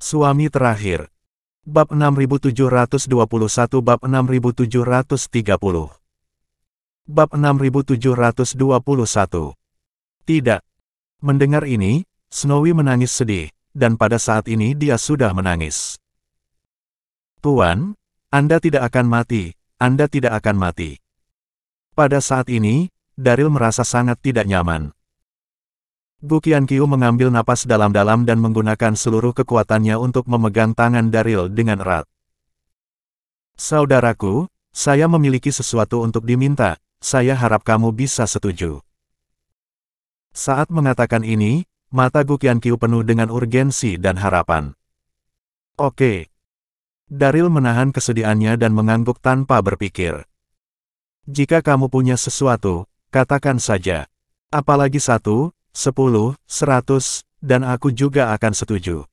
Suami terakhir. Bab 6721 Bab 6730 Bab 6721 Tidak. Mendengar ini, Snowy menangis sedih, dan pada saat ini dia sudah menangis. Tuan, Anda tidak akan mati, Anda tidak akan mati. Pada saat ini, Daryl merasa sangat tidak nyaman. Gu Qianqiu mengambil napas dalam-dalam dan menggunakan seluruh kekuatannya untuk memegang tangan Daryl dengan erat. Saudaraku, saya memiliki sesuatu untuk diminta, saya harap kamu bisa setuju. Saat mengatakan ini, mata Gu Qianqiu penuh dengan urgensi dan harapan. Oke. Daryl menahan kesedihannya dan mengangguk tanpa berpikir. Jika kamu punya sesuatu, katakan saja. Apalagi 1, 10, 100, dan aku juga akan setuju.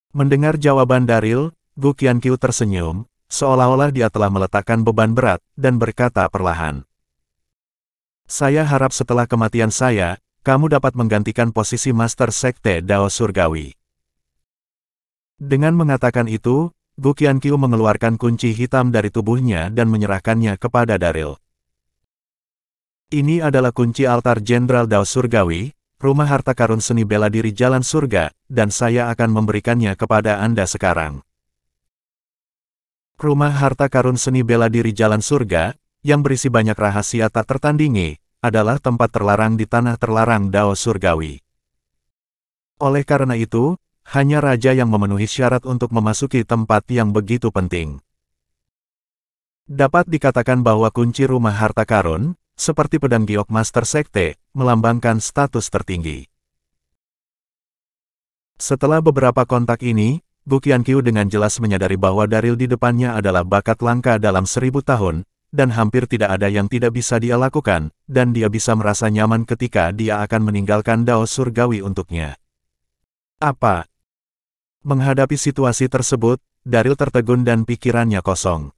Mendengar jawaban Daryl, Gu Qianqiu tersenyum, seolah-olah dia telah meletakkan beban berat, dan berkata perlahan. Saya harap setelah kematian saya, kamu dapat menggantikan posisi Master Sekte Dao Surgawi. Dengan mengatakan itu, Gu Qianqiu mengeluarkan kunci hitam dari tubuhnya dan menyerahkannya kepada Daryl. Ini adalah kunci altar Jenderal Dao Surgawi, rumah harta karun seni bela diri Jalan Surga, dan saya akan memberikannya kepada Anda sekarang. Rumah harta karun seni bela diri Jalan Surga, yang berisi banyak rahasia tak tertandingi, adalah tempat terlarang di tanah terlarang Dao Surgawi. Oleh karena itu, hanya raja yang memenuhi syarat untuk memasuki tempat yang begitu penting. Dapat dikatakan bahwa kunci rumah harta karun, seperti pedang giok Master Sekte, melambangkan status tertinggi. Setelah beberapa kontak ini, Gu Qianqiu dengan jelas menyadari bahwa Daryl di depannya adalah bakat langka dalam 1000 tahun, dan hampir tidak ada yang tidak bisa dia lakukan, dan dia bisa merasa nyaman ketika dia akan meninggalkan Dao Surgawi untuknya. Apa? Menghadapi situasi tersebut, Daryl tertegun dan pikirannya kosong.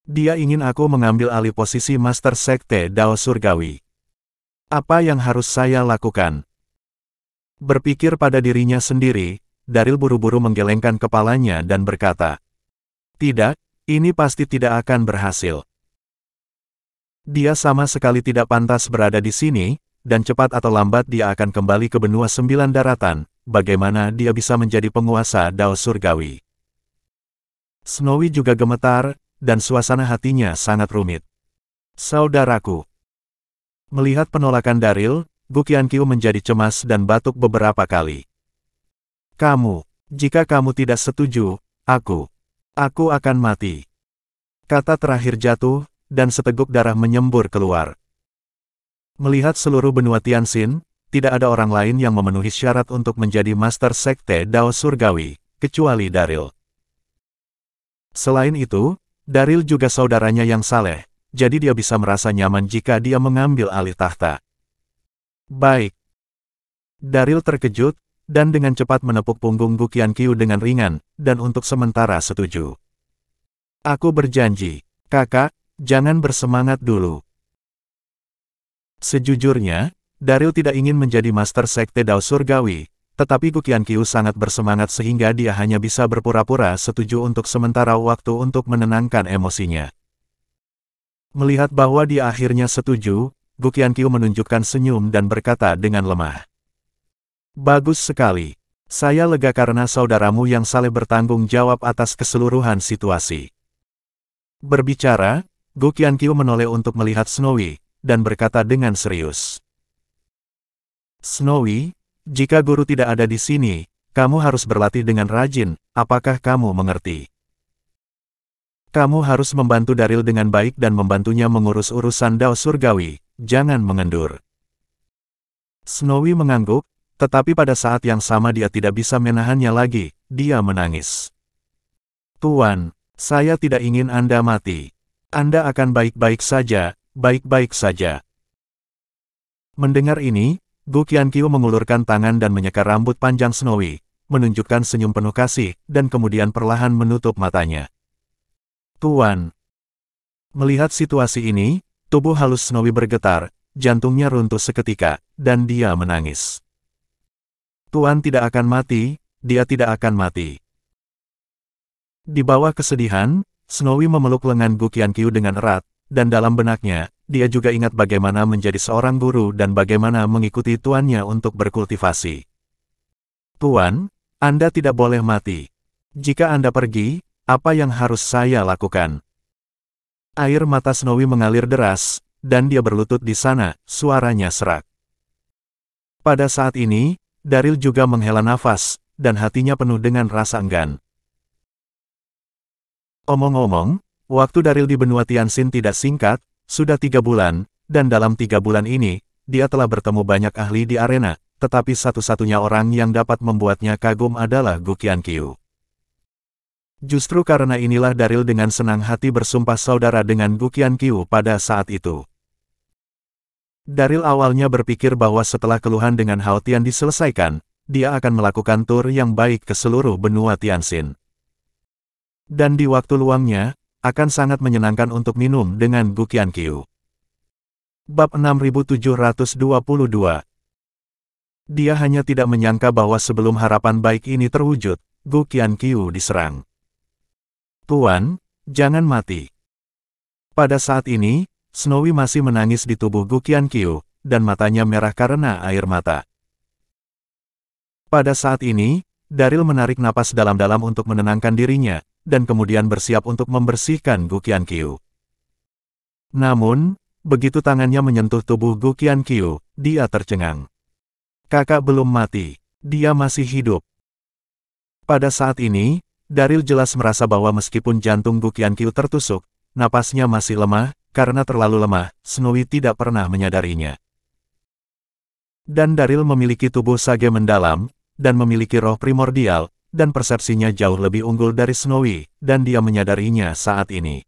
Dia ingin aku mengambil alih posisi Master Sekte Dao Surgawi. Apa yang harus saya lakukan? Berpikir pada dirinya sendiri, Daryl buru-buru menggelengkan kepalanya dan berkata, "Tidak, ini pasti tidak akan berhasil. Dia sama sekali tidak pantas berada di sini, dan cepat atau lambat dia akan kembali ke benua 9 daratan, bagaimana dia bisa menjadi penguasa Dao Surgawi?" Snowy juga gemetar, dan suasana hatinya sangat rumit. Saudaraku. Melihat penolakan Daryl, Gu Qianqiu menjadi cemas dan batuk beberapa kali. Jika kamu tidak setuju, aku akan mati. Kata terakhir jatuh, dan seteguk darah menyembur keluar. Melihat seluruh benua Tianxin, tidak ada orang lain yang memenuhi syarat untuk menjadi Master Sekte Dao Surgawi, kecuali Daryl. Selain itu, Daryl juga saudaranya yang saleh, jadi dia bisa merasa nyaman jika dia mengambil alih tahta. Baik. Daryl terkejut, dan dengan cepat menepuk punggung Gu Qianqiu dengan ringan, dan untuk sementara setuju. Aku berjanji, kakak, jangan bersemangat dulu. Sejujurnya, Daryl tidak ingin menjadi Master Sekte Dao Surgawi, tetapi Gu Qianqiu sangat bersemangat sehingga dia hanya bisa berpura-pura setuju untuk sementara waktu untuk menenangkan emosinya. Melihat bahwa dia akhirnya setuju, Gu Qianqiu menunjukkan senyum dan berkata dengan lemah. Bagus sekali. Saya lega karena saudaramu yang saleh bertanggung jawab atas keseluruhan situasi. Berbicara, Gu Qianqiu menoleh untuk melihat Snowy, dan berkata dengan serius. Snowy, jika guru tidak ada di sini, kamu harus berlatih dengan rajin, apakah kamu mengerti? Kamu harus membantu Daryl dengan baik dan membantunya mengurus urusan Dao Surgawi, jangan mengendur. Snowy mengangguk, tetapi pada saat yang sama dia tidak bisa menahannya lagi, dia menangis. Tuan, saya tidak ingin Anda mati. Anda akan baik-baik saja, baik-baik saja. Mendengar ini, Gu Qianqiu mengulurkan tangan dan menyeka rambut panjang Snowy, menunjukkan senyum penuh kasih, dan kemudian perlahan menutup matanya. Tuan. Melihat situasi ini, tubuh halus Snowy bergetar, jantungnya runtuh seketika, dan dia menangis. Tuan tidak akan mati, dia tidak akan mati. Di bawah kesedihan, Snowy memeluk lengan Gu Qianqiu dengan erat, dan dalam benaknya, dia juga ingat bagaimana menjadi seorang guru dan bagaimana mengikuti tuannya untuk berkultivasi. Tuan, Anda tidak boleh mati. Jika Anda pergi, apa yang harus saya lakukan? Air mata Snowy mengalir deras, dan dia berlutut di sana, suaranya serak. Pada saat ini, Daryl juga menghela nafas, dan hatinya penuh dengan rasa enggan. Omong-omong, waktu Daryl di benua Tianxin tidak singkat, sudah 3 bulan, dan dalam 3 bulan ini, dia telah bertemu banyak ahli di arena, tetapi satu-satunya orang yang dapat membuatnya kagum adalah Gu Qianqiu. Justru karena inilah Daryl dengan senang hati bersumpah saudara dengan Gu Qianqiu pada saat itu. Daryl awalnya berpikir bahwa setelah keluhan dengan Hao Tian diselesaikan, dia akan melakukan tur yang baik ke seluruh benua Tianxin. Dan di waktu luangnya, akan sangat menyenangkan untuk minum dengan Gu Qianqiu. Bab 6722. Dia hanya tidak menyangka bahwa sebelum harapan baik ini terwujud, Gu Qianqiu diserang. Tuan, jangan mati. Pada saat ini, Snowy masih menangis di tubuh Gu Qianqiu, dan matanya merah karena air mata. Pada saat ini, Daryl menarik napas dalam-dalam untuk menenangkan dirinya, dan kemudian bersiap untuk membersihkan Gu Qianqiu. Namun, begitu tangannya menyentuh tubuh Gu Qianqiu, dia tercengang. Kakak belum mati, dia masih hidup. Pada saat ini, Daryl jelas merasa bahwa meskipun jantung Gu Qianqiu tertusuk, napasnya masih lemah, karena terlalu lemah, Snowy tidak pernah menyadarinya. Dan Daryl memiliki tubuh sage mendalam, dan memiliki roh primordial, dan persepsinya jauh lebih unggul dari Snowy, dan dia menyadarinya saat ini.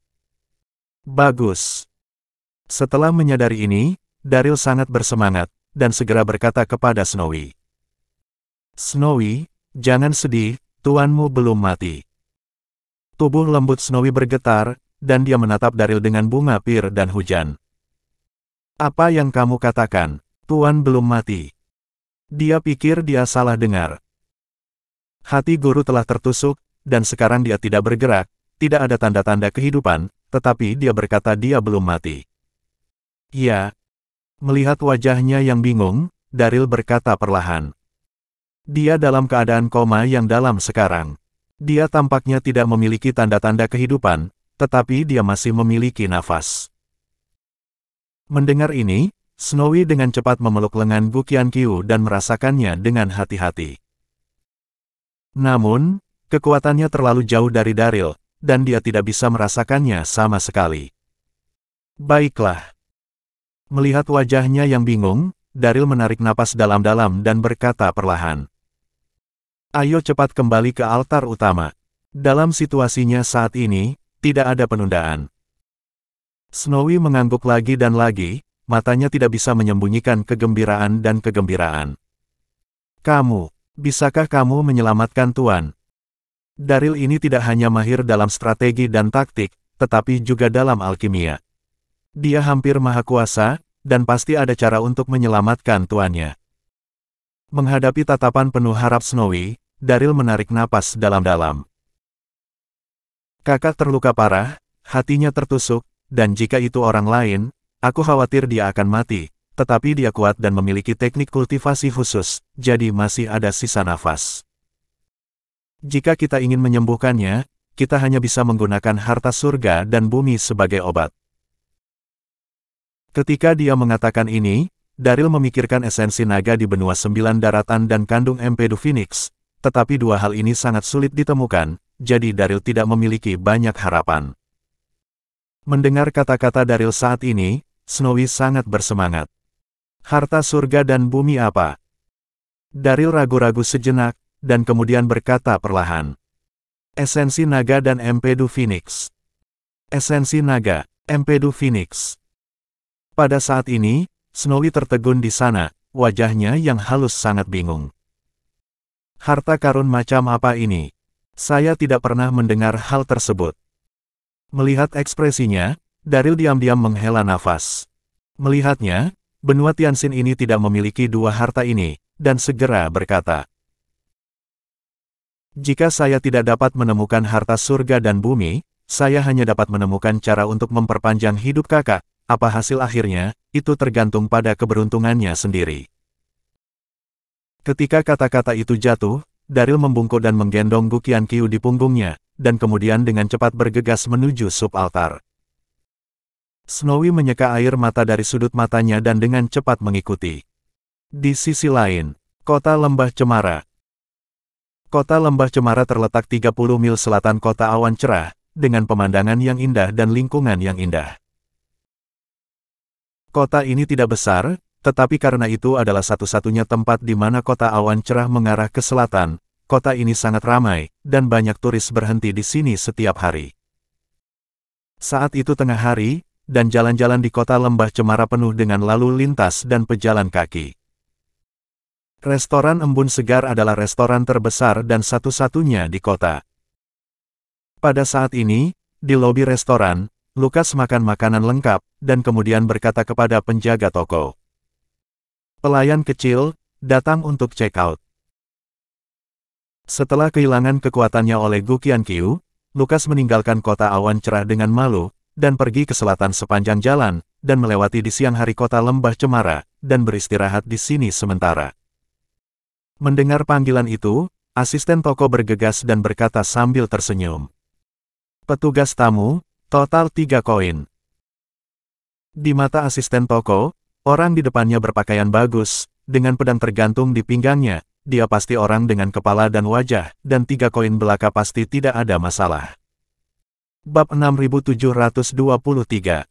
Bagus. Setelah menyadari ini, Daryl sangat bersemangat, dan segera berkata kepada Snowy. Snowy, jangan sedih, tuanmu belum mati. Tubuh lembut Snowy bergetar, dan dia menatap Daryl dengan bunga pir dan hujan. Apa yang kamu katakan, tuan belum mati? Dia pikir dia salah dengar. Hati guru telah tertusuk, dan sekarang dia tidak bergerak, tidak ada tanda-tanda kehidupan, tetapi dia berkata dia belum mati. Ya. Melihat wajahnya yang bingung, Daryl berkata perlahan. Dia dalam keadaan koma yang dalam sekarang. Dia tampaknya tidak memiliki tanda-tanda kehidupan, tetapi dia masih memiliki nafas. Mendengar ini, Snowy dengan cepat memeluk lengan Gu Qianqiu dan merasakannya dengan hati-hati. Namun, kekuatannya terlalu jauh dari Daryl, dan dia tidak bisa merasakannya sama sekali. Baiklah. Melihat wajahnya yang bingung, Daryl menarik napas dalam-dalam dan berkata perlahan. Ayo cepat kembali ke altar utama. Dalam situasinya saat ini, tidak ada penundaan. Snowy mengangguk lagi dan lagi, matanya tidak bisa menyembunyikan kegembiraan dan kegembiraan. Bisakah kamu menyelamatkan Tuan? Daryl ini tidak hanya mahir dalam strategi dan taktik, tetapi juga dalam alkimia. Dia hampir maha kuasa, dan pasti ada cara untuk menyelamatkan tuannya. Menghadapi tatapan penuh harap Snowy, Daryl menarik napas dalam-dalam. Kakak terluka parah, hatinya tertusuk, dan jika itu orang lain, aku khawatir dia akan mati, tetapi dia kuat dan memiliki teknik kultivasi khusus, jadi masih ada sisa nafas. Jika kita ingin menyembuhkannya, kita hanya bisa menggunakan harta surga dan bumi sebagai obat. Ketika dia mengatakan ini, Daryl memikirkan esensi naga di benua 9 daratan dan kandung empedu Phoenix, tetapi dua hal ini sangat sulit ditemukan, jadi Daryl tidak memiliki banyak harapan. Mendengar kata-kata Daryl saat ini, Snowy sangat bersemangat. Harta surga dan bumi apa? Daryl ragu-ragu sejenak, dan kemudian berkata perlahan. Esensi naga dan empedu Phoenix. Esensi naga, empedu Phoenix. Pada saat ini, Snowy tertegun di sana, wajahnya yang halus sangat bingung. Harta karun macam apa ini? Saya tidak pernah mendengar hal tersebut. Melihat ekspresinya, Daryl diam-diam menghela nafas. Melihatnya, benua Tianxin ini tidak memiliki dua harta ini, dan segera berkata. Jika saya tidak dapat menemukan harta surga dan bumi, saya hanya dapat menemukan cara untuk memperpanjang hidup kakak. Apa hasil akhirnya, itu tergantung pada keberuntungannya sendiri. Ketika kata-kata itu jatuh, Daryl membungkuk dan menggendong Gu Qianqiu di punggungnya, dan kemudian dengan cepat bergegas menuju sub-altar. Snowy menyeka air mata dari sudut matanya dan dengan cepat mengikuti. Di sisi lain, kota Lembah Cemara. Kota Lembah Cemara terletak 30 mil selatan kota Awan Cerah, dengan pemandangan yang indah dan lingkungan yang indah. Kota ini tidak besar, tetapi karena itu adalah satu-satunya tempat di mana kota Awan Cerah mengarah ke selatan, kota ini sangat ramai, dan banyak turis berhenti di sini setiap hari. Saat itu tengah hari, dan jalan-jalan di kota Lembah Cemara penuh dengan lalu lintas dan pejalan kaki. Restoran Embun Segar adalah restoran terbesar dan satu-satunya di kota. Pada saat ini, di lobi restoran, Lukas makan makanan lengkap, dan kemudian berkata kepada penjaga toko. Pelayan kecil, datang untuk check out. Setelah kehilangan kekuatannya oleh Gu Qianqiu, Lukas meninggalkan kota Awan Cerah dengan malu, dan pergi ke selatan sepanjang jalan, dan melewati di siang hari kota Lembah Cemara, dan beristirahat di sini sementara. Mendengar panggilan itu, asisten toko bergegas dan berkata sambil tersenyum. Petugas tamu, total 3 koin. Di mata asisten toko, orang di depannya berpakaian bagus, dengan pedang tergantung di pinggangnya, dia pasti orang dengan kepala dan wajah, dan 3 koin belaka pasti tidak ada masalah. Bab 6723.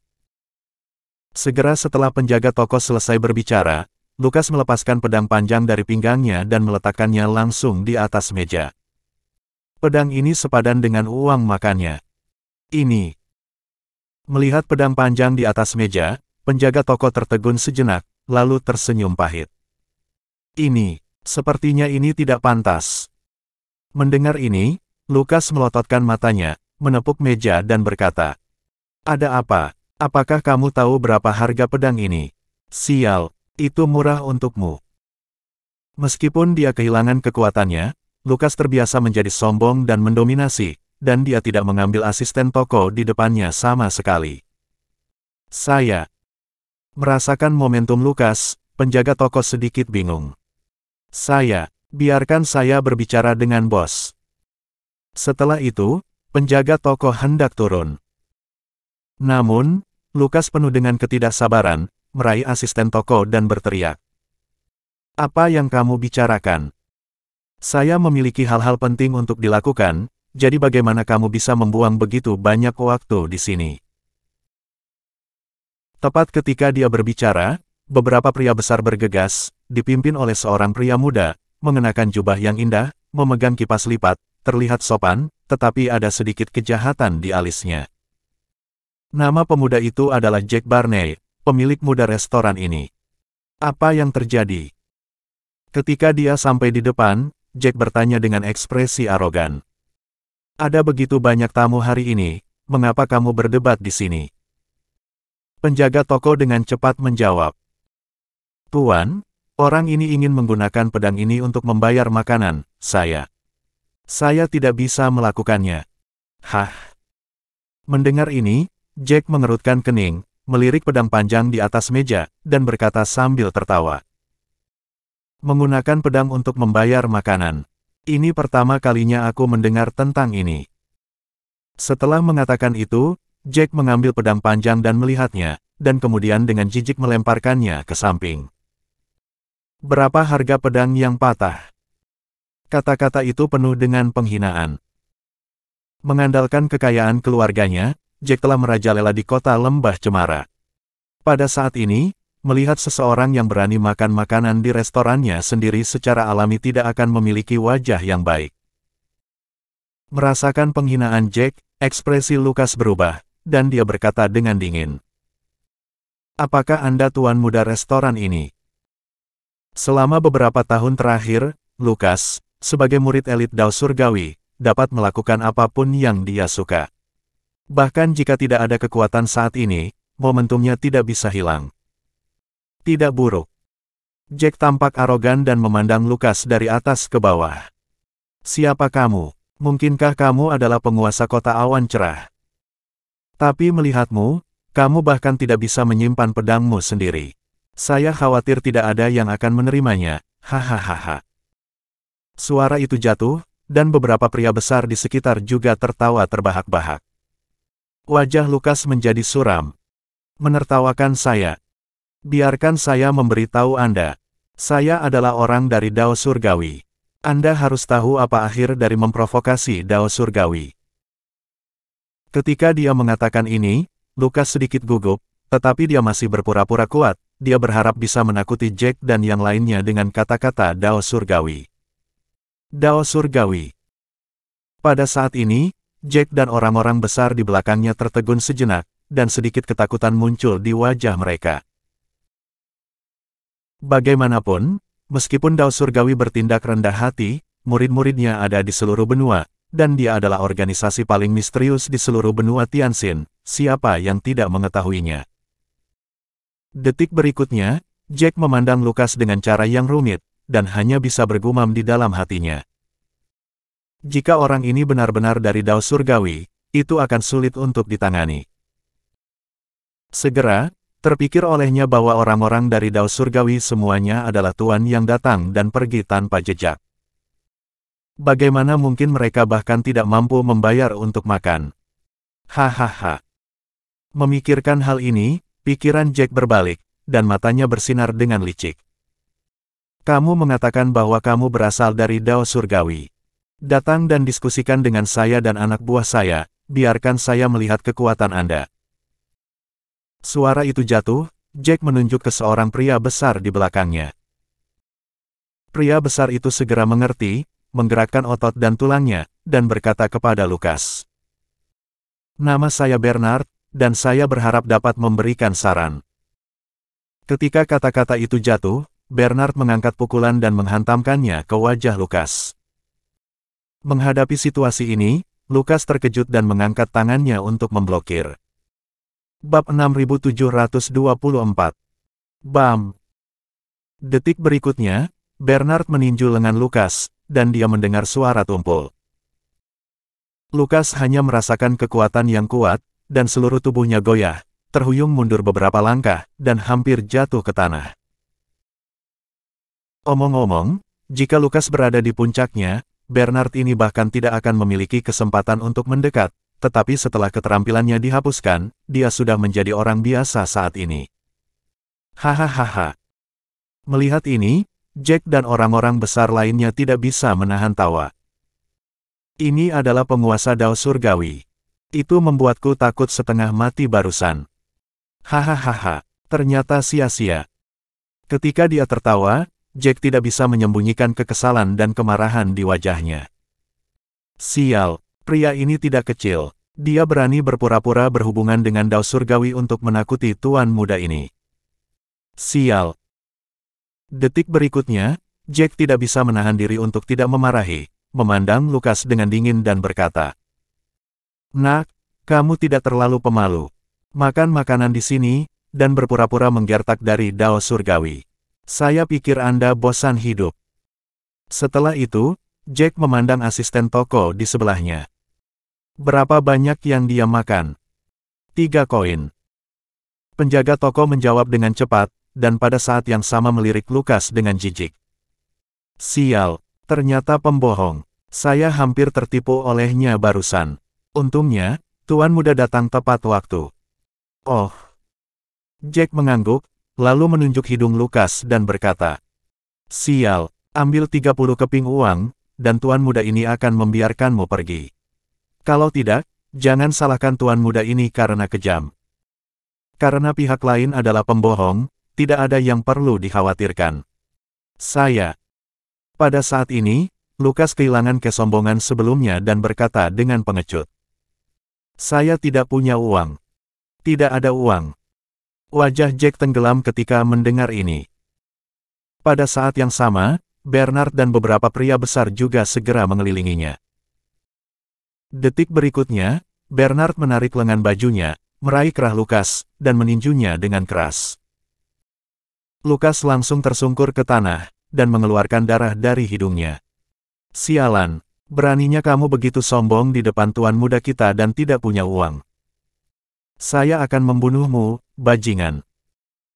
Segera setelah penjaga toko selesai berbicara, Lukas melepaskan pedang panjang dari pinggangnya dan meletakkannya langsung di atas meja. Pedang ini sepadan dengan uang makannya. Ini. Melihat pedang panjang di atas meja, penjaga toko tertegun sejenak, lalu tersenyum pahit. Ini, sepertinya ini tidak pantas. Mendengar ini, Lukas melototkan matanya, menepuk meja dan berkata, "Ada apa? Apakah kamu tahu berapa harga pedang ini? Sial. Itu murah untukmu." Meskipun dia kehilangan kekuatannya, Lukas terbiasa menjadi sombong dan mendominasi, dan dia tidak mengambil asisten toko di depannya sama sekali. Saya merasakan momentum Lukas, penjaga toko sedikit bingung. Biarkan saya berbicara dengan bos. Setelah itu, penjaga toko hendak turun. Namun, Lukas penuh dengan ketidaksabaran, meraih asisten toko dan berteriak. Apa yang kamu bicarakan? Saya memiliki hal-hal penting untuk dilakukan, jadi bagaimana kamu bisa membuang begitu banyak waktu di sini? Tepat ketika dia berbicara, beberapa pria besar bergegas, dipimpin oleh seorang pria muda, mengenakan jubah yang indah, memegang kipas lipat, terlihat sopan, tetapi ada sedikit kejahatan di alisnya. Nama pemuda itu adalah Jack Barney, pemilik muda restoran ini. Apa yang terjadi? Ketika dia sampai di depan, Jack bertanya dengan ekspresi arogan. Ada begitu banyak tamu hari ini, mengapa kamu berdebat di sini? Penjaga toko dengan cepat menjawab. Tuan, orang ini ingin menggunakan pedang ini untuk membayar makanan, saya tidak bisa melakukannya. Hah? Mendengar ini, Jack mengerutkan kening, melirik pedang panjang di atas meja, dan berkata sambil tertawa. Menggunakan pedang untuk membayar makanan. Ini pertama kalinya aku mendengar tentang ini. Setelah mengatakan itu, Jack mengambil pedang panjang dan melihatnya, dan kemudian dengan jijik melemparkannya ke samping. Berapa harga pedang yang patah? Kata-kata itu penuh dengan penghinaan. Mengandalkan kekayaan keluarganya, Jack telah merajalela di kota Lembah Cemara. Pada saat ini, melihat seseorang yang berani makan makanan di restorannya sendiri secara alami tidak akan memiliki wajah yang baik. Merasakan penghinaan Jack, ekspresi Lukas berubah, dan dia berkata dengan dingin. Apakah Anda tuan muda restoran ini? Selama beberapa tahun terakhir, Lukas, sebagai murid elit Dao Surgawi, dapat melakukan apapun yang dia suka. Bahkan jika tidak ada kekuatan saat ini, momentumnya tidak bisa hilang. Tidak buruk. Jack tampak arogan dan memandang Lukas dari atas ke bawah. Siapa kamu? Mungkinkah kamu adalah penguasa kota awan cerah? Tapi melihatmu, kamu bahkan tidak bisa menyimpan pedangmu sendiri. Saya khawatir tidak ada yang akan menerimanya, hahaha. Suara itu jatuh, dan beberapa pria besar di sekitar juga tertawa terbahak-bahak. Wajah Lukas menjadi suram. Menertawakan saya. Biarkan saya memberitahu Anda. Saya adalah orang dari Dao Surgawi. Anda harus tahu apa akhir dari memprovokasi Dao Surgawi. Ketika dia mengatakan ini, Lukas sedikit gugup, tetapi dia masih berpura-pura kuat. Dia berharap bisa menakuti Jack dan yang lainnya dengan kata-kata Dao Surgawi. Dao Surgawi. Pada saat ini, Jack dan orang-orang besar di belakangnya tertegun sejenak, dan sedikit ketakutan muncul di wajah mereka. Bagaimanapun, meskipun Dao Surgawi bertindak rendah hati, murid-muridnya ada di seluruh benua, dan dia adalah organisasi paling misterius di seluruh benua Tianxin, siapa yang tidak mengetahuinya. Detik berikutnya, Jack memandang Lukas dengan cara yang rumit, dan hanya bisa bergumam di dalam hatinya. Jika orang ini benar-benar dari Dao Surgawi, itu akan sulit untuk ditangani. Segera, terpikir olehnya bahwa orang-orang dari Dao Surgawi semuanya adalah tuan yang datang dan pergi tanpa jejak. Bagaimana mungkin mereka bahkan tidak mampu membayar untuk makan? Hahaha. Memikirkan hal ini, pikiran Jack berbalik, dan matanya bersinar dengan licik. Kamu mengatakan bahwa kamu berasal dari Dao Surgawi. Datang dan diskusikan dengan saya dan anak buah saya, biarkan saya melihat kekuatan Anda. Suara itu jatuh, Jack menunjuk ke seorang pria besar di belakangnya. Pria besar itu segera mengerti, menggerakkan otot dan tulangnya, dan berkata kepada Lukas. Nama saya Bernard, dan saya berharap dapat memberikan saran. Ketika kata-kata itu jatuh, Bernard mengangkat pukulan dan menghantamkannya ke wajah Lukas. Menghadapi situasi ini, Lukas terkejut dan mengangkat tangannya untuk memblokir. Bab 6724. Bam! Detik berikutnya, Bernard meninju lengan Lukas, dan dia mendengar suara tumpul. Lukas hanya merasakan kekuatan yang kuat, dan seluruh tubuhnya goyah, terhuyung mundur beberapa langkah, dan hampir jatuh ke tanah. Omong-omong, jika Lukas berada di puncaknya, Bernard ini bahkan tidak akan memiliki kesempatan untuk mendekat, tetapi setelah keterampilannya dihapuskan, dia sudah menjadi orang biasa saat ini. Hahaha. Melihat ini, Jack dan orang-orang besar lainnya tidak bisa menahan tawa. Ini adalah penguasa Dao Surgawi. Itu membuatku takut setengah mati barusan. Hahaha, ternyata sia-sia. Ketika dia tertawa, Jack tidak bisa menyembunyikan kekesalan dan kemarahan di wajahnya. Sial, pria ini tidak kecil. Dia berani berpura-pura berhubungan dengan Dao Surgawi untuk menakuti tuan muda ini. Sial. Detik berikutnya, Jack tidak bisa menahan diri untuk tidak memarahi, memandang Lukas dengan dingin dan berkata, Nak, kamu tidak terlalu pemalu. Makan makanan di sini, dan berpura-pura menggertak dari Dao Surgawi. Saya pikir Anda bosan hidup. Setelah itu, Jack memandang asisten toko di sebelahnya. Berapa banyak yang dia makan? 3 koin. Penjaga toko menjawab dengan cepat, dan pada saat yang sama melirik Lukas dengan jijik. Sial, ternyata pembohong. Saya hampir tertipu olehnya barusan. Untungnya, tuan muda datang tepat waktu. Oh. Jack mengangguk, lalu menunjuk hidung Lukas dan berkata, Sial, ambil 30 keping uang, dan tuan muda ini akan membiarkanmu pergi. Kalau tidak, jangan salahkan tuan muda ini karena kejam. Karena pihak lain adalah pembohong, tidak ada yang perlu dikhawatirkan. Saya. Pada saat ini, Lukas kehilangan kesombongan sebelumnya dan berkata dengan pengecut. Saya tidak punya uang. Tidak ada uang. Wajah Jack tenggelam ketika mendengar ini. Pada saat yang sama, Bernard dan beberapa pria besar juga segera mengelilinginya. Detik berikutnya, Bernard menarik lengan bajunya, meraih kerah Lukas, dan meninjunya dengan keras. Lukas langsung tersungkur ke tanah, dan mengeluarkan darah dari hidungnya. Sialan, Beraninya kamu begitu sombong di depan tuan muda kita dan tidak punya uang. Saya akan membunuhmu, bajingan.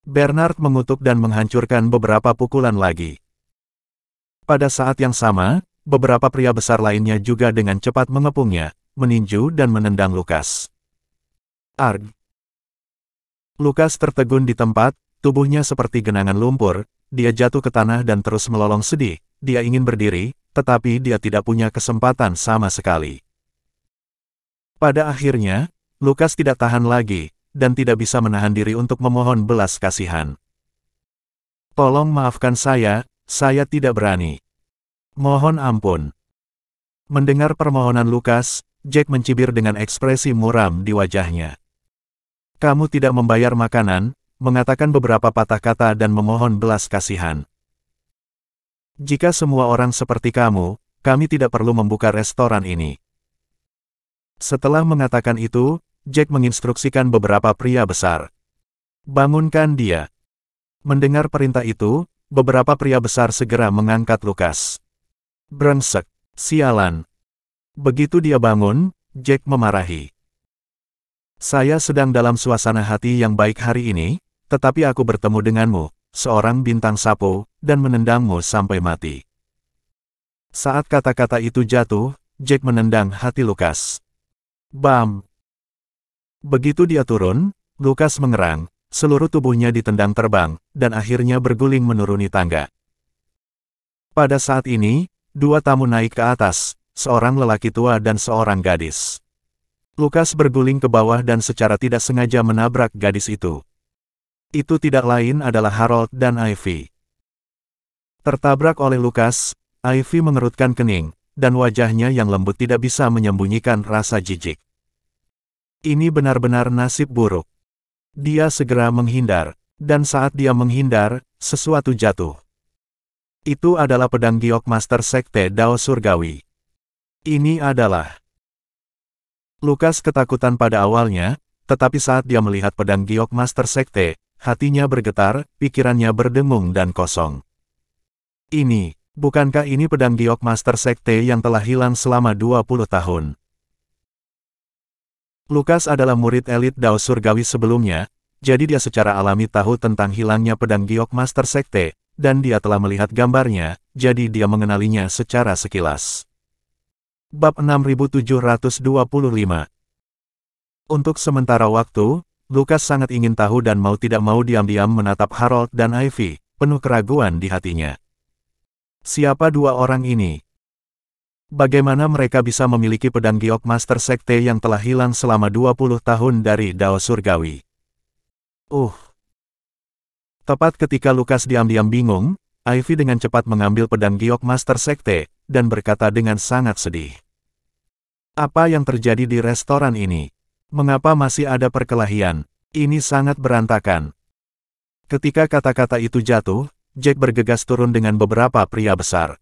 Bernard mengutuk dan menghancurkan beberapa pukulan lagi. Pada saat yang sama, beberapa pria besar lainnya juga dengan cepat mengepungnya, meninju dan menendang Lukas. Arg! Lukas tertegun di tempat, tubuhnya seperti genangan lumpur, dia jatuh ke tanah dan terus melolong sedih. Dia ingin berdiri, tetapi dia tidak punya kesempatan sama sekali. Pada akhirnya, Lukas tidak tahan lagi, dan tidak bisa menahan diri untuk memohon belas kasihan. Tolong maafkan saya tidak berani. Mohon ampun. Mendengar permohonan Lukas, Jack mencibir dengan ekspresi muram di wajahnya. Kamu tidak membayar makanan, mengatakan beberapa patah kata dan memohon belas kasihan. Jika semua orang seperti kamu, kami tidak perlu membuka restoran ini. Setelah mengatakan itu, Jack menginstruksikan beberapa pria besar. Bangunkan dia. Mendengar perintah itu, beberapa pria besar segera mengangkat Lukas. Brengsek, sialan. Begitu dia bangun, Jack memarahi. Saya sedang dalam suasana hati yang baik hari ini, tetapi aku bertemu denganmu, seorang bintang sapu, dan menendangmu sampai mati. Saat kata-kata itu jatuh, Jack menendang hati Lukas. Bam! Begitu dia turun, Lukas mengerang, seluruh tubuhnya ditendang terbang, dan akhirnya berguling menuruni tangga. Pada saat ini, dua tamu naik ke atas, seorang lelaki tua dan seorang gadis. Lukas berguling ke bawah dan secara tidak sengaja menabrak gadis itu. Itu tidak lain adalah Harold dan Ivy. Tertabrak oleh Lukas, Ivy mengerutkan kening, dan wajahnya yang lembut tidak bisa menyembunyikan rasa jijik. Ini benar-benar nasib buruk. Dia segera menghindar, dan saat dia menghindar, sesuatu jatuh. Itu adalah pedang giok Master Sekte Dao Surgawi. Ini adalah... Lukas ketakutan pada awalnya, tetapi saat dia melihat pedang giok Master Sekte, hatinya bergetar, pikirannya berdengung dan kosong. Bukankah ini pedang giok Master Sekte yang telah hilang selama 20 tahun? Lukas adalah murid elit Dao Surgawi sebelumnya, jadi dia secara alami tahu tentang hilangnya pedang giok Master Sekte, dan dia telah melihat gambarnya, jadi dia mengenalinya secara sekilas. Bab 6725. Untuk sementara waktu, Lukas sangat ingin tahu dan mau tidak mau diam-diam menatap Harold dan Ivy, penuh keraguan di hatinya. Siapa dua orang ini? Bagaimana mereka bisa memiliki pedang giok Master Sekte yang telah hilang selama 20 tahun dari Dao Surgawi? Tepat ketika Lukas diam-diam bingung, Ivy dengan cepat mengambil pedang giok Master Sekte, dan berkata dengan sangat sedih. Apa yang terjadi di restoran ini? Mengapa masih ada perkelahian? Ini sangat berantakan. Ketika kata-kata itu jatuh, Jack bergegas turun dengan beberapa pria besar.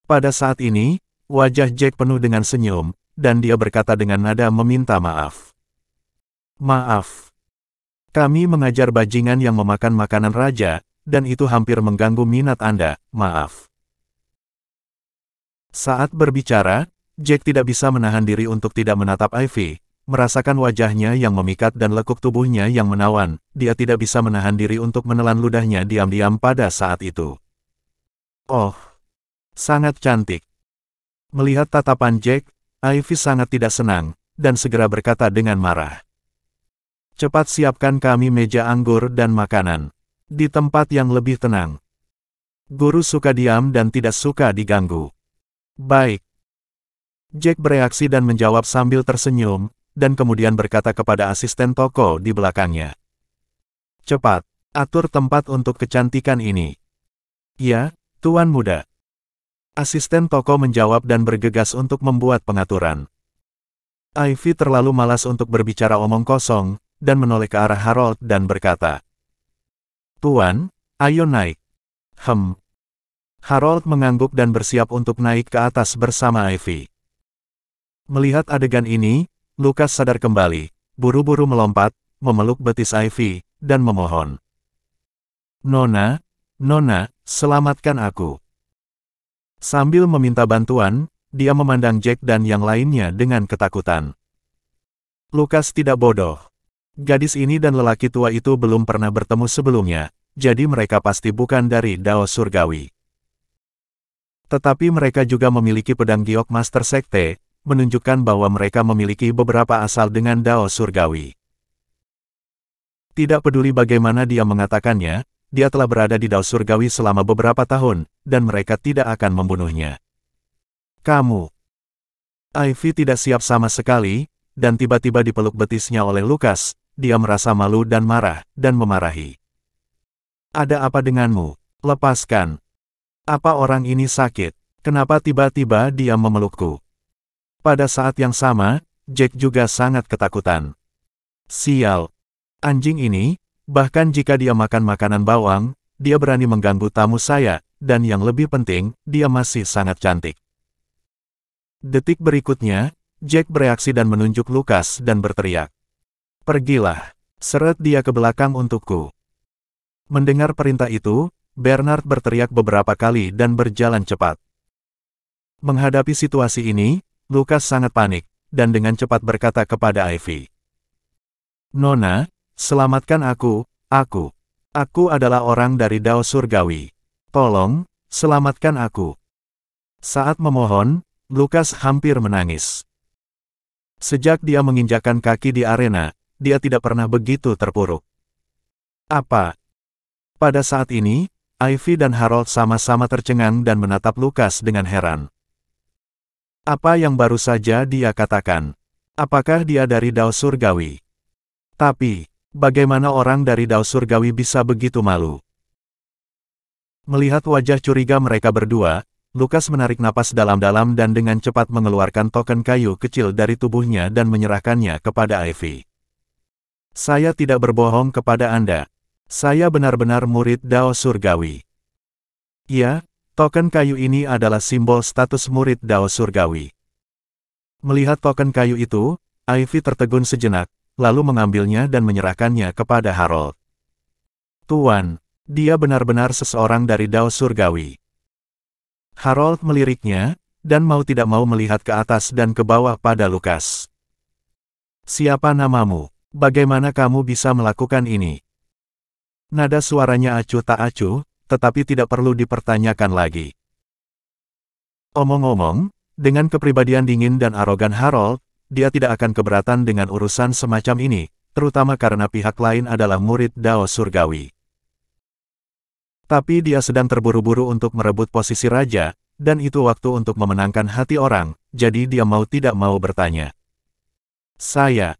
Pada saat ini, wajah Jack penuh dengan senyum, dan dia berkata dengan nada meminta maaf. Maaf. Kami mengajar bajingan yang memakan makanan raja, dan itu hampir mengganggu minat Anda, maaf. Saat berbicara, Jack tidak bisa menahan diri untuk tidak menatap Ivy, merasakan wajahnya yang memikat dan lekuk tubuhnya yang menawan, dia tidak bisa menahan diri untuk menelan ludahnya diam-diam pada saat itu. Sangat cantik. Melihat tatapan Jack, Ivy sangat tidak senang, dan segera berkata dengan marah. Cepat siapkan kami meja anggur dan makanan. Di tempat yang lebih tenang. Guru suka diam dan tidak suka diganggu. Baik. Jack bereaksi dan menjawab sambil tersenyum, dan kemudian berkata kepada asisten toko di belakangnya. Cepat, atur tempat untuk kecantikan ini. Ya, Tuan Muda. Asisten toko menjawab dan bergegas untuk membuat pengaturan. Ivy terlalu malas untuk berbicara omong kosong, dan menoleh ke arah Harold dan berkata, Tuan, ayo naik. Harold mengangguk dan bersiap untuk naik ke atas bersama Ivy. Melihat adegan ini, Lukas sadar kembali, buru-buru melompat, memeluk betis Ivy, dan memohon. Nona, selamatkan aku. Sambil meminta bantuan, dia memandang Jack dan yang lainnya dengan ketakutan. Lukas tidak bodoh. Gadis ini dan lelaki tua itu belum pernah bertemu sebelumnya, jadi mereka pasti bukan dari Dao Surgawi. Tetapi mereka juga memiliki pedang giok Master Sekte, menunjukkan bahwa mereka memiliki beberapa asal dengan Dao Surgawi. Tidak peduli bagaimana dia mengatakannya, dia telah berada di Dao Surgawi selama beberapa tahun, dan mereka tidak akan membunuhnya. Kamu. Ivy tidak siap sama sekali, dan tiba-tiba dipeluk betisnya oleh Lukas, dia merasa malu dan marah, dan memarahi. Ada apa denganmu? Lepaskan. Apa orang ini sakit? Kenapa tiba-tiba dia memelukku? Pada saat yang sama, Jack juga sangat ketakutan. Sial. Anjing ini, bahkan jika dia makan makanan bawang, dia berani mengganggu tamu saya, dan yang lebih penting, dia masih sangat cantik. Detik berikutnya, Jack bereaksi dan menunjuk Lukas dan berteriak. Pergilah. Seret dia ke belakang untukku. Mendengar perintah itu, Bernard berteriak beberapa kali dan berjalan cepat. Menghadapi situasi ini, Lukas sangat panik, dan dengan cepat berkata kepada Ivy. Nona, selamatkan aku. Aku adalah orang dari Dao Surgawi. Tolong, selamatkan aku. Saat memohon, Lukas hampir menangis. Sejak dia menginjakkan kaki di arena, dia tidak pernah begitu terpuruk. Apa? Pada saat ini, Ivy dan Harold sama-sama tercengang dan menatap Lukas dengan heran. Apa yang baru saja dia katakan? Apakah dia dari Dao Surgawi? Tapi, bagaimana orang dari Dao Surgawi bisa begitu malu? Melihat wajah curiga mereka berdua, Lukas menarik napas dalam-dalam dan dengan cepat mengeluarkan token kayu kecil dari tubuhnya dan menyerahkannya kepada Ivy. Saya tidak berbohong kepada Anda. Saya benar-benar murid Dao Surgawi. Ya, token kayu ini adalah simbol status murid Dao Surgawi. Melihat token kayu itu, Ivy tertegun sejenak, lalu mengambilnya dan menyerahkannya kepada Harold. Tuan, dia benar-benar seseorang dari Dao Surgawi. Harold meliriknya, dan mau tidak mau melihat ke atas dan ke bawah pada Lukas. Siapa namamu? Bagaimana kamu bisa melakukan ini? Nada suaranya acuh tak acuh, tetapi tidak perlu dipertanyakan lagi. Omong-omong, dengan kepribadian dingin dan arogan Harold, dia tidak akan keberatan dengan urusan semacam ini, terutama karena pihak lain adalah murid Dao Surgawi. Tapi dia sedang terburu-buru untuk merebut posisi raja, dan itu waktu untuk memenangkan hati orang, jadi dia mau tidak mau bertanya. Saya.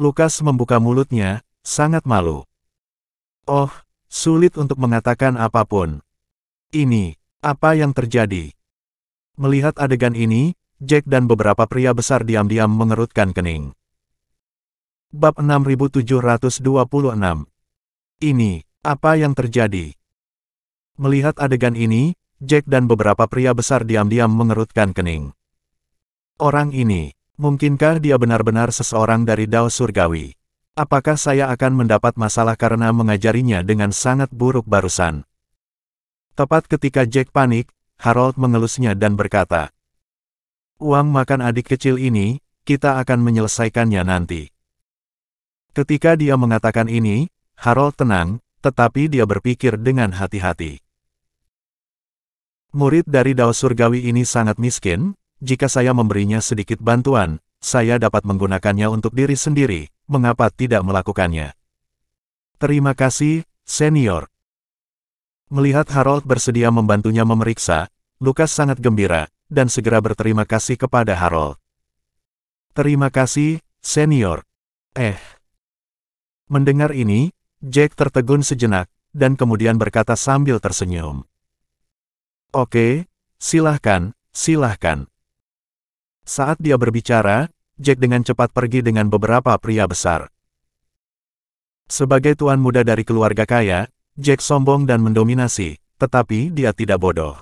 Lukas membuka mulutnya, sangat malu. Oh, sulit untuk mengatakan apapun. Ini, apa yang terjadi? Melihat adegan ini, Jack dan beberapa pria besar diam-diam mengerutkan kening. Bab 6726. Ini, apa yang terjadi? Melihat adegan ini, Jack dan beberapa pria besar diam-diam mengerutkan kening. Orang ini, mungkinkah dia benar-benar seseorang dari Dao Surgawi? Apakah saya akan mendapat masalah karena mengajarinya dengan sangat buruk barusan? Tepat ketika Jack panik, Harold mengelusnya dan berkata, uang makan adik kecil ini, kita akan menyelesaikannya nanti. Ketika dia mengatakan ini, Harold tenang, tetapi dia berpikir dengan hati-hati. Murid dari Dao Surgawi ini sangat miskin, jika saya memberinya sedikit bantuan, saya dapat menggunakannya untuk diri sendiri, mengapa tidak melakukannya? Terima kasih, senior. Melihat Harold bersedia membantunya memeriksa, Lukas sangat gembira, dan segera berterima kasih kepada Harold. Terima kasih, senior. Mendengar ini, Jack tertegun sejenak, dan kemudian berkata sambil tersenyum. Oke, silahkan. Saat dia berbicara, Jack dengan cepat pergi dengan beberapa pria besar. Sebagai tuan muda dari keluarga kaya, Jack sombong dan mendominasi, tetapi dia tidak bodoh.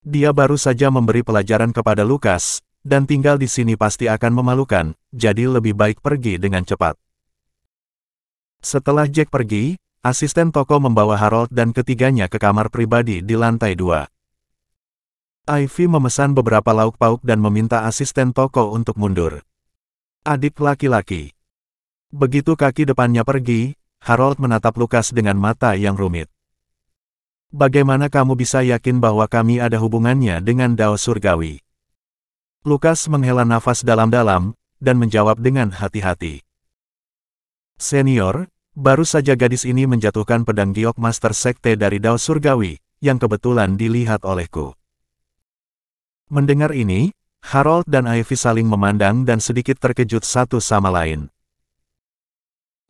Dia baru saja memberi pelajaran kepada Lukas, dan tinggal di sini pasti akan memalukan, jadi lebih baik pergi dengan cepat. Setelah Jack pergi, asisten toko membawa Harold dan ketiganya ke kamar pribadi di lantai 2. Ivy memesan beberapa lauk pauk dan meminta asisten toko untuk mundur. Adik laki-laki. Begitu kaki depannya pergi, Harold menatap Lukas dengan mata yang rumit. Bagaimana kamu bisa yakin bahwa kami ada hubungannya dengan Dao Surgawi? Lukas menghela nafas dalam-dalam, dan menjawab dengan hati-hati. Senior, baru saja gadis ini menjatuhkan pedang giok Master Sekte dari Dao Surgawi, yang kebetulan dilihat olehku. Mendengar ini, Harold dan Ivy saling memandang dan sedikit terkejut satu sama lain.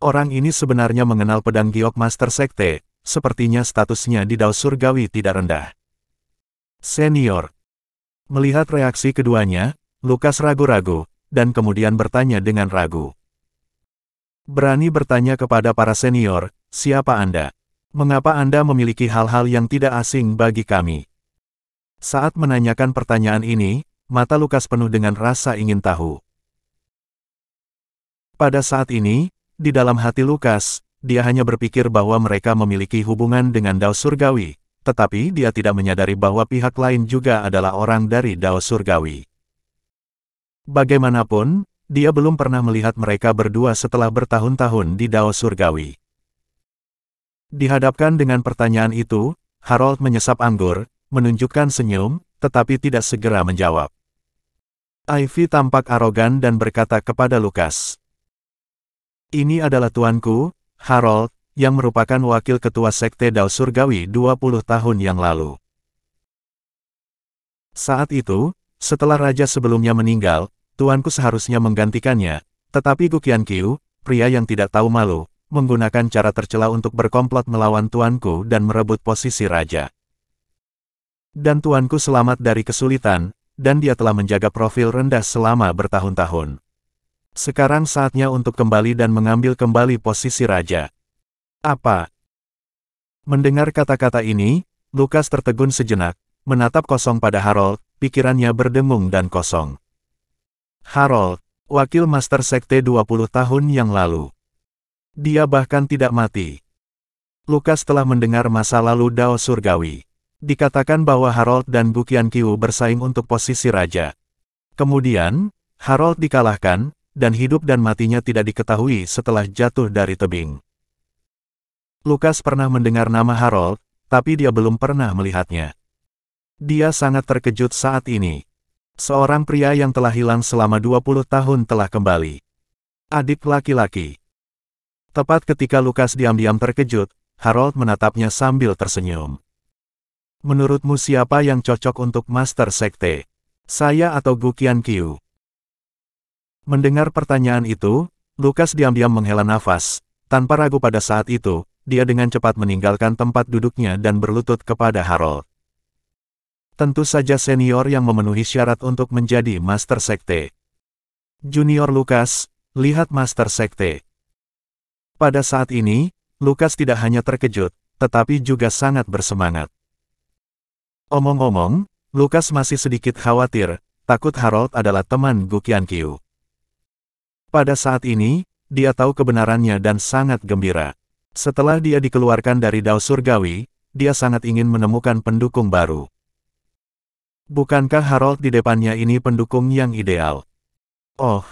Orang ini sebenarnya mengenal pedang giok Master Sekte, sepertinya statusnya di Dao Surgawi tidak rendah. Senior. Melihat reaksi keduanya, Lukas ragu-ragu, dan kemudian bertanya dengan ragu. Berani bertanya kepada para senior, siapa Anda? Mengapa Anda memiliki hal-hal yang tidak asing bagi kami? Saat menanyakan pertanyaan ini, mata Lukas penuh dengan rasa ingin tahu. Pada saat ini, di dalam hati Lukas, dia hanya berpikir bahwa mereka memiliki hubungan dengan Dao Surgawi, tetapi dia tidak menyadari bahwa pihak lain juga adalah orang dari Dao Surgawi. Bagaimanapun, dia belum pernah melihat mereka berdua setelah bertahun-tahun di Dao Surgawi. Dihadapkan dengan pertanyaan itu, Harold menyesap anggur, menunjukkan senyum, tetapi tidak segera menjawab. Ivy tampak arogan dan berkata kepada Lukas. Ini adalah tuanku, Harold, yang merupakan wakil ketua Sekte Dao Surgawi 20 tahun yang lalu. Saat itu, setelah raja sebelumnya meninggal, tuanku seharusnya menggantikannya, tetapi Gu Qianqiu, pria yang tidak tahu malu, menggunakan cara tercela untuk berkomplot melawan tuanku dan merebut posisi raja. Dan tuanku selamat dari kesulitan, dan dia telah menjaga profil rendah selama bertahun-tahun. Sekarang saatnya untuk kembali dan mengambil kembali posisi raja. Apa? Mendengar kata-kata ini, Lukas tertegun sejenak, menatap kosong pada Harold, pikirannya berdengung dan kosong. Harold, wakil Master Sekte 20 tahun yang lalu. Dia bahkan tidak mati. Lukas telah mendengar masa lalu Dao Surgawi. Dikatakan bahwa Harold dan Gu Qianqiu bersaing untuk posisi raja. Kemudian, Harold dikalahkan, dan hidup dan matinya tidak diketahui setelah jatuh dari tebing. Lukas pernah mendengar nama Harold, tapi dia belum pernah melihatnya. Dia sangat terkejut saat ini. Seorang pria yang telah hilang selama 20 tahun telah kembali. Adik laki-laki. Tepat ketika Lukas diam-diam terkejut, Harold menatapnya sambil tersenyum. Menurutmu siapa yang cocok untuk Master Sekte? Saya atau Gu Qianqiu? Mendengar pertanyaan itu, Lukas diam-diam menghela nafas. Tanpa ragu pada saat itu, dia dengan cepat meninggalkan tempat duduknya dan berlutut kepada Harold. Tentu saja senior yang memenuhi syarat untuk menjadi Master Sekte. Junior Lukas, lihat Master Sekte. Pada saat ini, Lukas tidak hanya terkejut, tetapi juga sangat bersemangat. Omong-omong, Lukas masih sedikit khawatir, takut Harold adalah teman Gu Qianqiu. Pada saat ini, dia tahu kebenarannya dan sangat gembira. Setelah dia dikeluarkan dari Dao Surgawi, dia sangat ingin menemukan pendukung baru. Bukankah Harold di depannya ini pendukung yang ideal? Oh!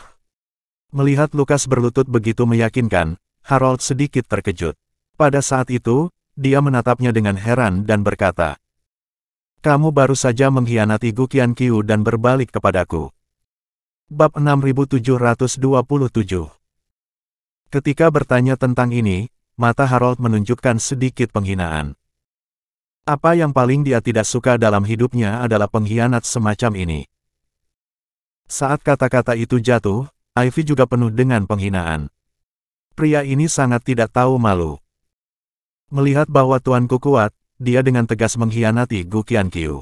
Melihat Lukas berlutut begitu meyakinkan, Harold sedikit terkejut. Pada saat itu, dia menatapnya dengan heran dan berkata, "Kamu baru saja mengkhianati Gu Qianqiu dan berbalik kepadaku." Bab 6727. Ketika bertanya tentang ini, mata Harold menunjukkan sedikit penghinaan. Apa yang paling dia tidak suka dalam hidupnya adalah pengkhianat semacam ini. Saat kata-kata itu jatuh, Ivy juga penuh dengan penghinaan. Pria ini sangat tidak tahu malu. Melihat bahwa tuanku kuat, dia dengan tegas mengkhianati Gu Qianqiu.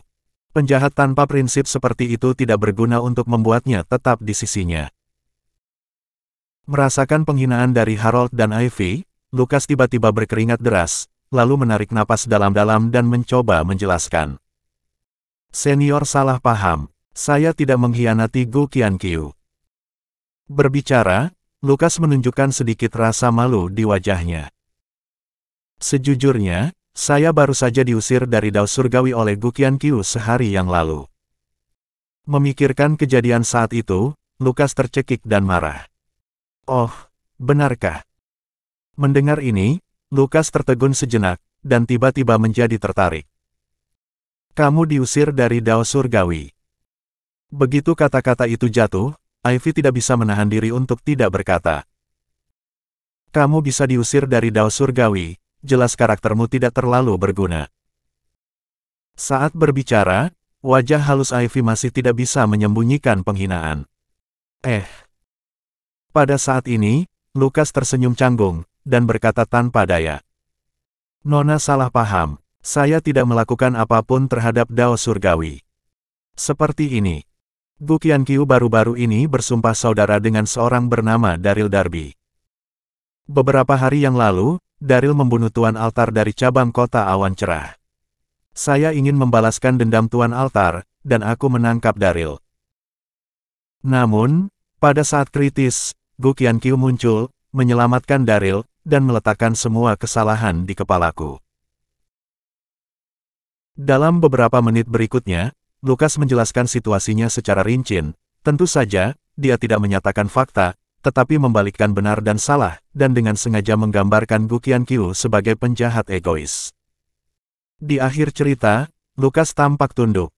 Penjahat tanpa prinsip seperti itu tidak berguna untuk membuatnya tetap di sisinya. Merasakan penghinaan dari Harold dan Ivy, Lukas tiba-tiba berkeringat deras, lalu menarik napas dalam-dalam dan mencoba menjelaskan. Senior salah paham, saya tidak mengkhianati Gu Qianqiu. Berbicara, Lukas menunjukkan sedikit rasa malu di wajahnya. Sejujurnya, saya baru saja diusir dari Dao Surgawi oleh Gu Qianqiu sehari yang lalu. Memikirkan kejadian saat itu, Lukas tercekik dan marah. Oh, benarkah? Mendengar ini, Lukas tertegun sejenak, dan tiba-tiba menjadi tertarik. Kamu diusir dari Dao Surgawi. Begitu kata-kata itu jatuh, Ivy tidak bisa menahan diri untuk tidak berkata. Kamu bisa diusir dari Dao Surgawi, jelas karaktermu tidak terlalu berguna. Saat berbicara, wajah halus Ivy masih tidak bisa menyembunyikan penghinaan. Pada saat ini, Lukas tersenyum canggung, dan berkata tanpa daya. Nona salah paham, saya tidak melakukan apapun terhadap Dao Surgawi. Seperti ini. Gu Qianqiu baru-baru ini bersumpah saudara dengan seorang bernama Daryl Darby. Beberapa hari yang lalu, Daryl membunuh Tuan Altar dari cabang kota Awan Cerah. Saya ingin membalaskan dendam Tuan Altar, dan aku menangkap Daryl. Namun, pada saat kritis, Gu Qianqiu muncul, menyelamatkan Daryl, dan meletakkan semua kesalahan di kepalaku. Dalam beberapa menit berikutnya, Lukas menjelaskan situasinya secara rinci. Tentu saja, dia tidak menyatakan fakta, tetapi membalikkan benar dan salah, dan dengan sengaja menggambarkan Gu Qianqiu sebagai penjahat egois. Di akhir cerita, Lukas tampak tunduk.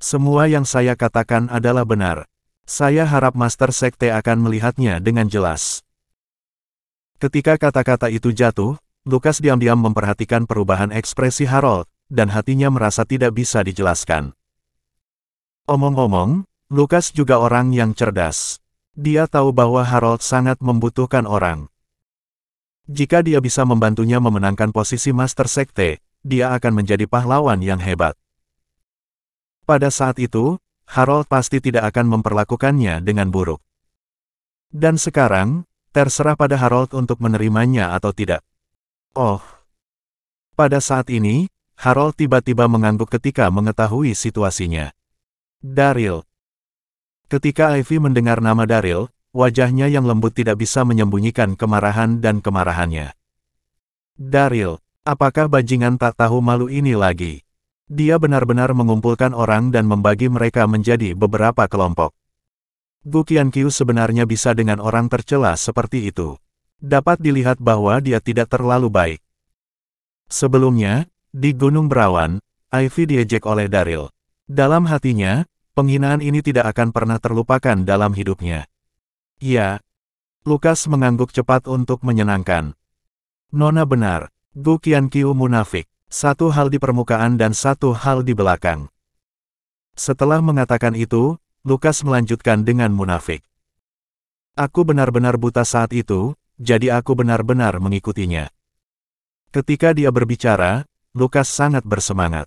Semua yang saya katakan adalah benar. Saya harap Master Sekte akan melihatnya dengan jelas. Ketika kata-kata itu jatuh, Lukas diam-diam memperhatikan perubahan ekspresi Harold, dan hatinya merasa tidak bisa dijelaskan. Omong-omong, Lukas juga orang yang cerdas. Dia tahu bahwa Harold sangat membutuhkan orang. Jika dia bisa membantunya memenangkan posisi Master Sekte, dia akan menjadi pahlawan yang hebat. Pada saat itu, Harold pasti tidak akan memperlakukannya dengan buruk. Dan sekarang, terserah pada Harold untuk menerimanya atau tidak. Oh. Pada saat ini, Harold tiba-tiba mengangguk ketika mengetahui situasinya. Daryl. Ketika Ivy mendengar nama Daryl, wajahnya yang lembut tidak bisa menyembunyikan kemarahan dan kemarahannya. Daryl, apakah bajingan tak tahu malu ini lagi? Dia benar-benar mengumpulkan orang dan membagi mereka menjadi beberapa kelompok. Gu Qianqiu sebenarnya bisa dengan orang tercela seperti itu. Dapat dilihat bahwa dia tidak terlalu baik. Sebelumnya, di Gunung Berawan, Ivy diejek oleh Daryl. Dalam hatinya, penghinaan ini tidak akan pernah terlupakan dalam hidupnya. Ya. Lukas mengangguk cepat untuk menyenangkan. Nona benar, Gu Qianqiu munafik. Satu hal di permukaan dan satu hal di belakang. Setelah mengatakan itu, Lukas melanjutkan dengan munafik. Aku benar-benar buta saat itu, jadi aku benar-benar mengikutinya. Ketika dia berbicara, Lukas sangat bersemangat.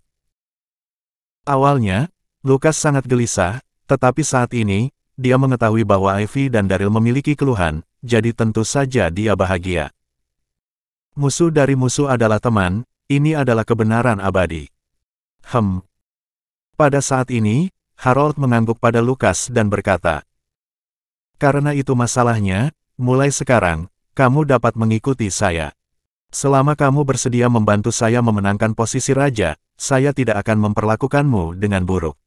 Awalnya, Lukas sangat gelisah, tetapi saat ini, dia mengetahui bahwa Ivy dan Daryl memiliki keluhan, jadi tentu saja dia bahagia. Musuh dari musuh adalah teman, ini adalah kebenaran abadi. Pada saat ini, Harold mengangguk pada Lukas dan berkata, karena itu masalahnya, mulai sekarang, kamu dapat mengikuti saya. Selama kamu bersedia membantu saya memenangkan posisi raja, saya tidak akan memperlakukanmu dengan buruk.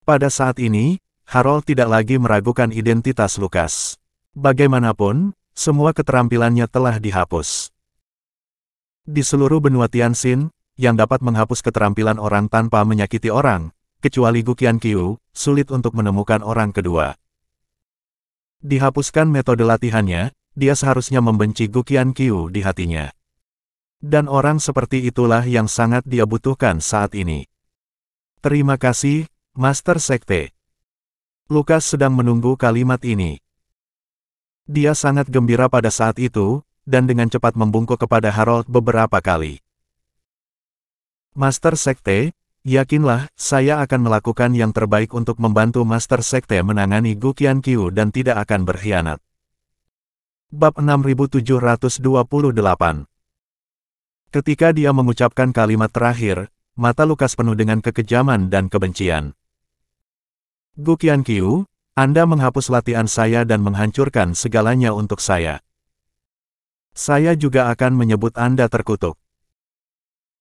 Pada saat ini, Harold tidak lagi meragukan identitas Lukas. Bagaimanapun, semua keterampilannya telah dihapus. Di seluruh benua Tianxin, yang dapat menghapus keterampilan orang tanpa menyakiti orang, kecuali Gu Qianqiu, sulit untuk menemukan orang kedua. Dihapuskan metode latihannya, dia seharusnya membenci Gu Qianqiu di hatinya. Dan orang seperti itulah yang sangat dia butuhkan saat ini. Terima kasih, Master Sekte. Lukas sedang menunggu kalimat ini. Dia sangat gembira pada saat itu, dan dengan cepat membungkuk kepada Harold beberapa kali. Master Sekte, yakinlah, saya akan melakukan yang terbaik untuk membantu Master Sekte menangani Gu Qianqiu dan tidak akan berkhianat. Bab 6728. Ketika dia mengucapkan kalimat terakhir, mata Lukas penuh dengan kekejaman dan kebencian. Gu Qianqiu, Anda menghapus latihan saya dan menghancurkan segalanya untuk saya. Saya juga akan menyebut Anda terkutuk.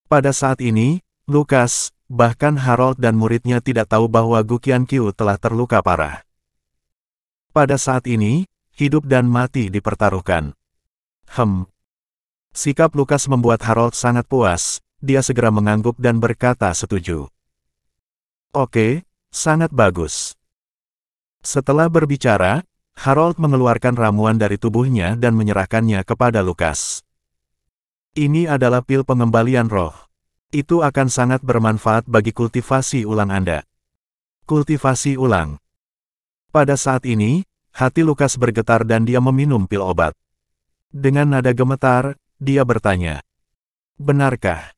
Pada saat ini, Lukas, bahkan Harold dan muridnya tidak tahu bahwa Gu Qianqiu telah terluka parah. Pada saat ini, hidup dan mati dipertaruhkan. Sikap Lukas membuat Harold sangat puas, dia segera mengangguk dan berkata setuju. Oke, sangat bagus. Setelah berbicara, Harold mengeluarkan ramuan dari tubuhnya dan menyerahkannya kepada Lukas. Ini adalah pil pengembalian roh. Itu akan sangat bermanfaat bagi kultivasi ulang Anda. Kultivasi ulang. Pada saat ini, hati Lukas bergetar dan dia meminum pil obat. Dengan nada gemetar, dia bertanya. Benarkah?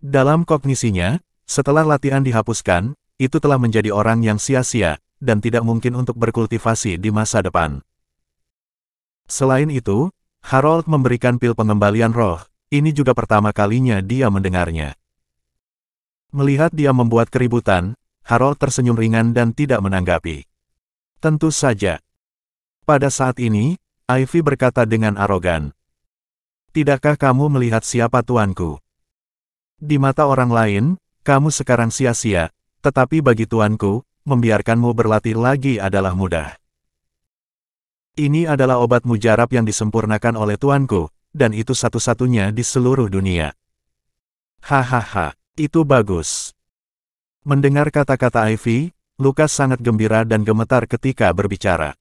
Dalam kognisinya, setelah latihan dihapuskan, itu telah menjadi orang yang sia-sia, dan tidak mungkin untuk berkultivasi di masa depan. Selain itu, Harold memberikan pil pengembalian roh, ini juga pertama kalinya dia mendengarnya. Melihat dia membuat keributan, Harold tersenyum ringan dan tidak menanggapi. Tentu saja. Pada saat ini, Ivy berkata dengan arogan. Tidakkah kamu melihat siapa tuanku? Di mata orang lain, kamu sekarang sia-sia, tetapi bagi tuanku, membiarkanmu berlatih lagi adalah mudah. Ini adalah obat mujarab yang disempurnakan oleh tuanku, dan itu satu-satunya di seluruh dunia. Hahaha, itu bagus. Mendengar kata-kata Ivy, Lukas sangat gembira dan gemetar ketika berbicara.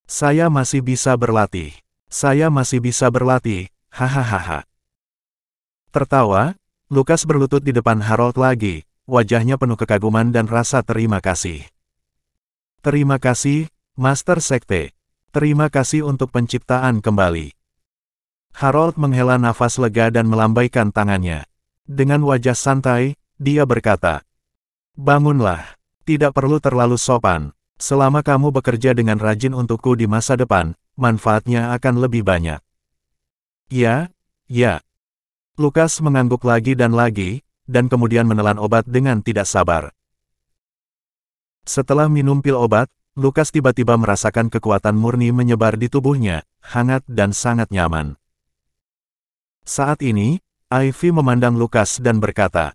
Saya masih bisa berlatih. Saya masih bisa berlatih, hahaha. Tertawa, Lukas berlutut di depan Harold lagi, wajahnya penuh kekaguman dan rasa terima kasih. Terima kasih, Master Sekte. Terima kasih untuk penciptaan kembali. Harold menghela nafas lega dan melambaikan tangannya. Dengan wajah santai, dia berkata, bangunlah. Tidak perlu terlalu sopan. Selama kamu bekerja dengan rajin untukku di masa depan, manfaatnya akan lebih banyak. Ya. Lukas mengangguk lagi, dan kemudian menelan obat dengan tidak sabar. Setelah minum pil obat, Lukas tiba-tiba merasakan kekuatan murni menyebar di tubuhnya, hangat dan sangat nyaman. Saat ini, Ivy memandang Lukas dan berkata,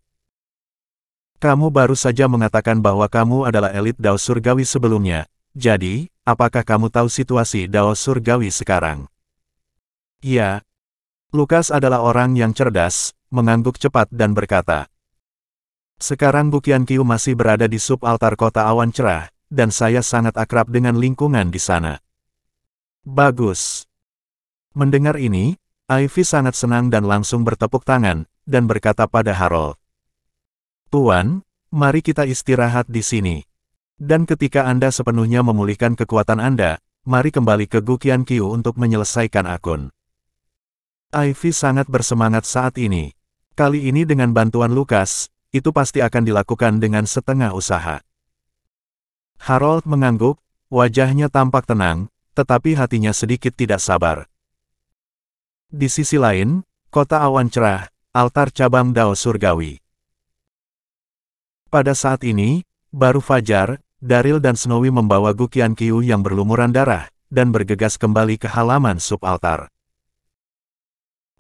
kamu baru saja mengatakan bahwa kamu adalah elit Dao Surgawi sebelumnya, jadi, apakah kamu tahu situasi Dao Surgawi sekarang? Ya. Lukas adalah orang yang cerdas, mengangguk cepat dan berkata, sekarang Gu Qianqiu masih berada di sub-altar kota awan cerah, dan saya sangat akrab dengan lingkungan di sana. Bagus. Mendengar ini, Ivy sangat senang dan langsung bertepuk tangan, dan berkata pada Harold, Tuan, mari kita istirahat di sini. Dan ketika Anda sepenuhnya memulihkan kekuatan Anda, mari kembali ke Gu Qianqiu untuk menyelesaikan akun. Ivy sangat bersemangat saat ini. Kali ini dengan bantuan Lukas, itu pasti akan dilakukan dengan setengah usaha. Harold mengangguk, wajahnya tampak tenang, tetapi hatinya sedikit tidak sabar. Di sisi lain, kota awan cerah, altar cabang Dao Surgawi. Pada saat ini, baru fajar, Daryl dan Snowy membawa Gu Qianqiu yang berlumuran darah, dan bergegas kembali ke halaman sub-altar.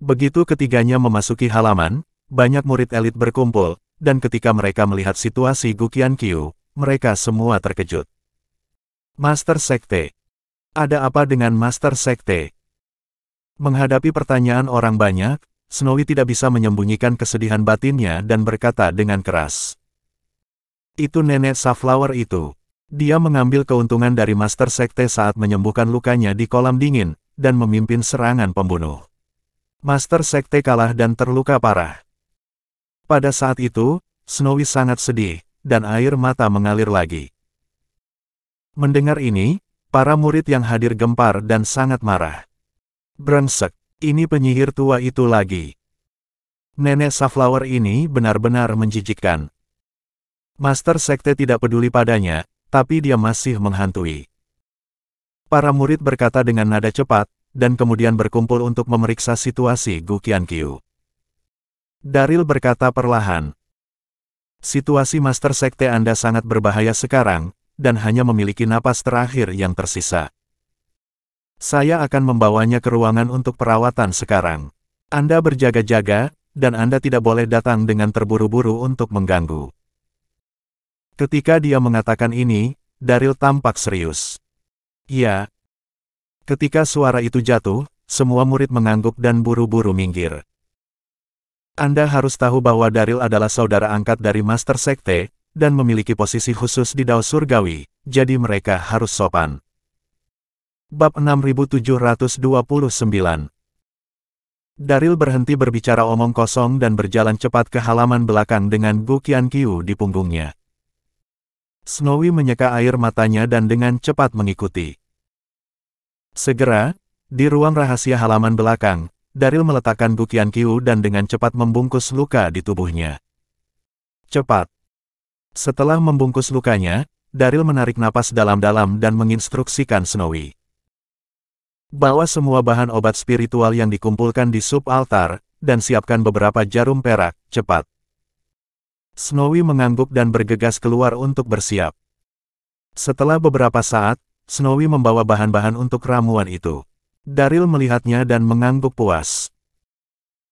Begitu ketiganya memasuki halaman, banyak murid elit berkumpul, dan ketika mereka melihat situasi Gu Qianqiu, mereka semua terkejut. Master Sekte. Ada apa dengan Master Sekte? Menghadapi pertanyaan orang banyak, Snowy tidak bisa menyembunyikan kesedihan batinnya dan berkata dengan keras. Itu nenek Safflower itu. Dia mengambil keuntungan dari Master Sekte saat menyembuhkan lukanya di kolam dingin, dan memimpin serangan pembunuh. Master Sekte kalah dan terluka parah. Pada saat itu, Snowy sangat sedih, dan air mata mengalir lagi. Mendengar ini, para murid yang hadir gempar dan sangat marah. Brengsek, ini penyihir tua itu lagi. Nenek Safflower ini benar-benar menjijikkan. Master Sekte tidak peduli padanya, tapi dia masih menghantui. Para murid berkata dengan nada cepat, dan kemudian berkumpul untuk memeriksa situasi Gu Qianqiu. Daryl berkata perlahan. Situasi Master Sekte Anda sangat berbahaya sekarang, dan hanya memiliki napas terakhir yang tersisa. Saya akan membawanya ke ruangan untuk perawatan sekarang. Anda berjaga-jaga, dan Anda tidak boleh datang dengan terburu-buru untuk mengganggu. Ketika dia mengatakan ini, Daryl tampak serius. Ya. Ketika suara itu jatuh, semua murid mengangguk dan buru-buru minggir. Anda harus tahu bahwa Daryl adalah saudara angkat dari Master Sekte, dan memiliki posisi khusus di Dao Surgawi, jadi mereka harus sopan. Bab 6729. Daryl berhenti berbicara omong kosong dan berjalan cepat ke halaman belakang dengan Gu Qianqiu di punggungnya. Snowy menyeka air matanya dan dengan cepat mengikuti. Segera, di ruang rahasia halaman belakang, Daryl meletakkan Gu Qianqiu dan dengan cepat membungkus luka di tubuhnya. Cepat. Setelah membungkus lukanya, Daryl menarik napas dalam-dalam dan menginstruksikan Snowy. Bawa semua bahan obat spiritual yang dikumpulkan di sub-altar, dan siapkan beberapa jarum perak, cepat. Snowy mengangguk dan bergegas keluar untuk bersiap. Setelah beberapa saat, Snowy membawa bahan-bahan untuk ramuan itu. Daryl melihatnya dan mengangguk puas.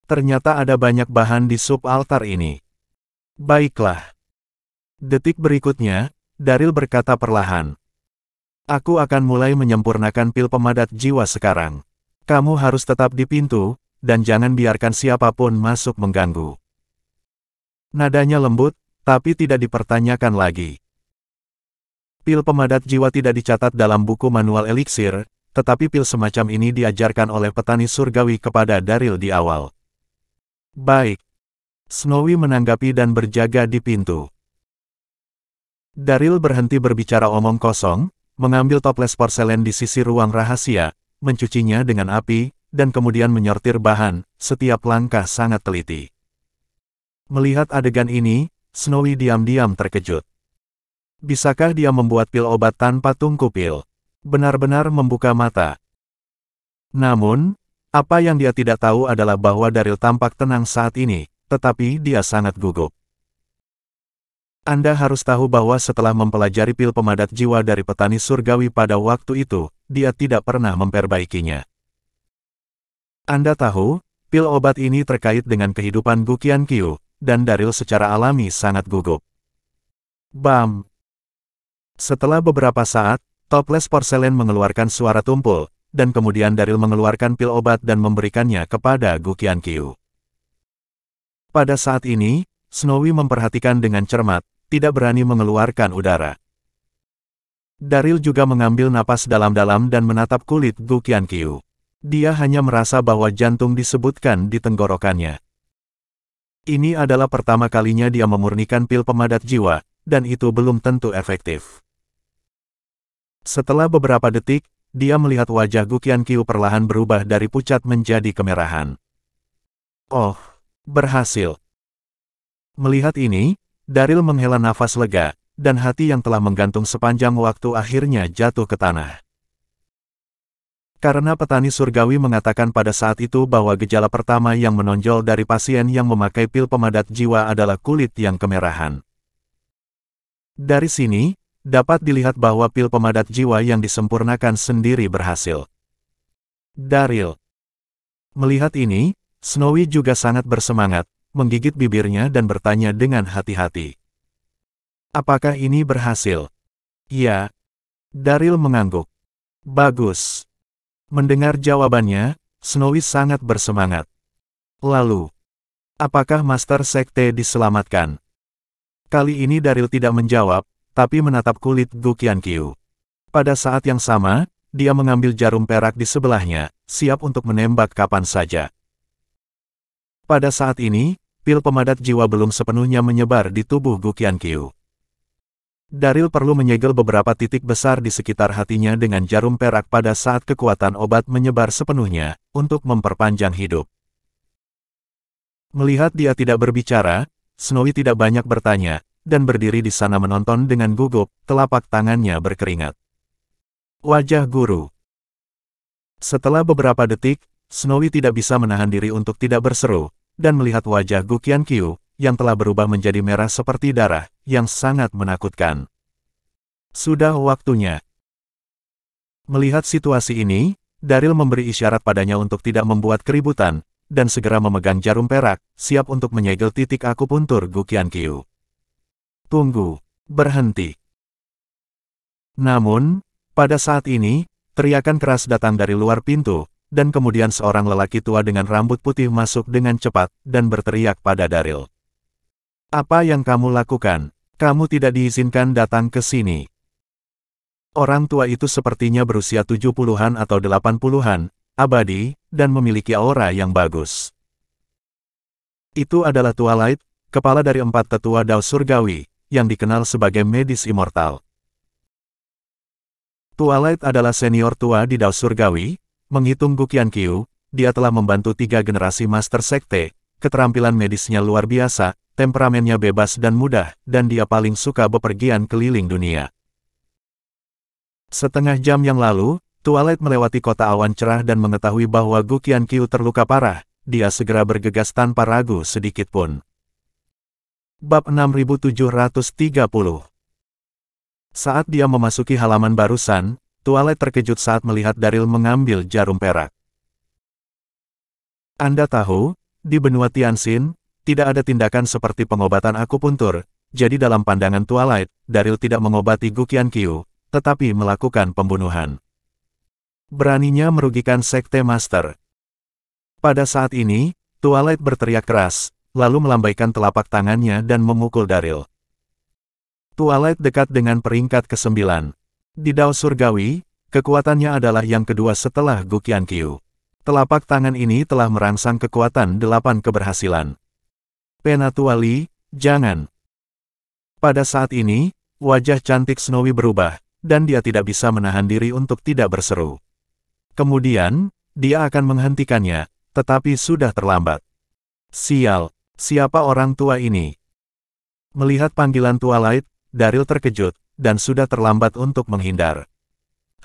Ternyata ada banyak bahan di sub-altar ini. Baiklah. Detik berikutnya, Daryl berkata perlahan. Aku akan mulai menyempurnakan pil pemadat jiwa sekarang. Kamu harus tetap di pintu, dan jangan biarkan siapapun masuk mengganggu. Nadanya lembut, tapi tidak dipertanyakan lagi. Pil pemadat jiwa tidak dicatat dalam buku manual eliksir, tetapi pil semacam ini diajarkan oleh petani surgawi kepada Daryl di awal. Baik. Snowy menanggapi dan berjaga di pintu. Daryl berhenti berbicara omong kosong, mengambil toples porselen di sisi ruang rahasia, mencucinya dengan api, dan kemudian menyortir bahan, setiap langkah sangat teliti. Melihat adegan ini, Snowy diam-diam terkejut. Bisakah dia membuat pil obat tanpa tungku pil? Benar-benar membuka mata. Namun, apa yang dia tidak tahu adalah bahwa Daryl tampak tenang saat ini, tetapi dia sangat gugup. Anda harus tahu bahwa setelah mempelajari pil pemadat jiwa dari petani surgawi pada waktu itu, dia tidak pernah memperbaikinya. Anda tahu, pil obat ini terkait dengan kehidupan Gu Qianqiu, dan Daryl secara alami sangat gugup. Bam! Setelah beberapa saat, toples porselen mengeluarkan suara tumpul, dan kemudian Daryl mengeluarkan pil obat dan memberikannya kepada Gu Qianqiu. Pada saat ini, Snowy memperhatikan dengan cermat, tidak berani mengeluarkan udara. Daryl juga mengambil napas dalam-dalam dan menatap kulit Gu Qianqiu. Dia hanya merasa bahwa jantung disebutkan di tenggorokannya. Ini adalah pertama kalinya dia memurnikan pil pemadat jiwa, dan itu belum tentu efektif. Setelah beberapa detik, dia melihat wajah Gu Qianqiu perlahan berubah dari pucat menjadi kemerahan. Oh, berhasil. Melihat ini, Daryl menghela nafas lega, dan hati yang telah menggantung sepanjang waktu akhirnya jatuh ke tanah. Karena petani surgawi mengatakan pada saat itu bahwa gejala pertama yang menonjol dari pasien yang memakai pil pemadat jiwa adalah kulit yang kemerahan. Dari sini, dapat dilihat bahwa pil pemadat jiwa yang disempurnakan sendiri berhasil. Daryl. Melihat ini, Snowy juga sangat bersemangat, menggigit bibirnya dan bertanya dengan hati-hati. Apakah ini berhasil? Ya. Daryl mengangguk. Bagus. Mendengar jawabannya, Snowy sangat bersemangat. Lalu, apakah Master Sekte diselamatkan? Kali ini Daryl tidak menjawab, tapi menatap kulit Gu Qianqiu. Pada saat yang sama, dia mengambil jarum perak di sebelahnya, siap untuk menembak kapan saja. Pada saat ini, pil pemadat jiwa belum sepenuhnya menyebar di tubuh Gu Qianqiu. Daryl perlu menyegel beberapa titik besar di sekitar hatinya dengan jarum perak pada saat kekuatan obat menyebar sepenuhnya, untuk memperpanjang hidup. Melihat dia tidak berbicara, Snowy tidak banyak bertanya, dan berdiri di sana menonton dengan gugup, telapak tangannya berkeringat. Wajah guru. Setelah beberapa detik, Snowy tidak bisa menahan diri untuk tidak berseru, dan melihat wajah Gu Qianqiu, yang telah berubah menjadi merah seperti darah, yang sangat menakutkan. Sudah waktunya. Melihat situasi ini, Daryl memberi isyarat padanya untuk tidak membuat keributan, dan segera memegang jarum perak, siap untuk menyegel titik akupuntur Gu Qianqiu. Tunggu, berhenti. Namun, pada saat ini, teriakan keras datang dari luar pintu, dan kemudian seorang lelaki tua dengan rambut putih masuk dengan cepat, dan berteriak pada Daryl. Apa yang kamu lakukan? Kamu tidak diizinkan datang ke sini. Orang tua itu sepertinya berusia 70-an atau 80-an, abadi, dan memiliki aura yang bagus. Itu adalah Twilight, kepala dari 4 tetua Dao Surgawi, yang dikenal sebagai medis immortal. Twilight adalah senior tua di Dao Surgawi, menghitung Gu Qianqiu, dia telah membantu 3 generasi Master Sekte, keterampilan medisnya luar biasa, temperamennya bebas dan mudah, dan dia paling suka bepergian keliling dunia. Setengah jam yang lalu, Twilight melewati kota awan cerah dan mengetahui bahwa Gu Qianqiu terluka parah, dia segera bergegas tanpa ragu sedikit pun. Bab 6730. Saat dia memasuki halaman barusan, Twilight terkejut saat melihat Daryl mengambil jarum perak. Anda tahu, di benua Tianxin, tidak ada tindakan seperti pengobatan akupuntur, jadi dalam pandangan Twilight, Daryl tidak mengobati Gu Qianqiu, tetapi melakukan pembunuhan. Beraninya merugikan Sekte Master. Pada saat ini, Twilight berteriak keras, lalu melambaikan telapak tangannya dan memukul Daryl. Twilight dekat dengan peringkat ke-9. Di Dao Surgawi, kekuatannya adalah yang kedua setelah Gu Qianqiu. Telapak tangan ini telah merangsang kekuatan 8 keberhasilan. Penatua Li, jangan. Pada saat ini, wajah cantik Snowy berubah, dan dia tidak bisa menahan diri untuk tidak berseru. Kemudian, dia akan menghentikannya, tetapi sudah terlambat. Sial, siapa orang tua ini? Melihat panggilan Twilight, Daryl terkejut, dan sudah terlambat untuk menghindar.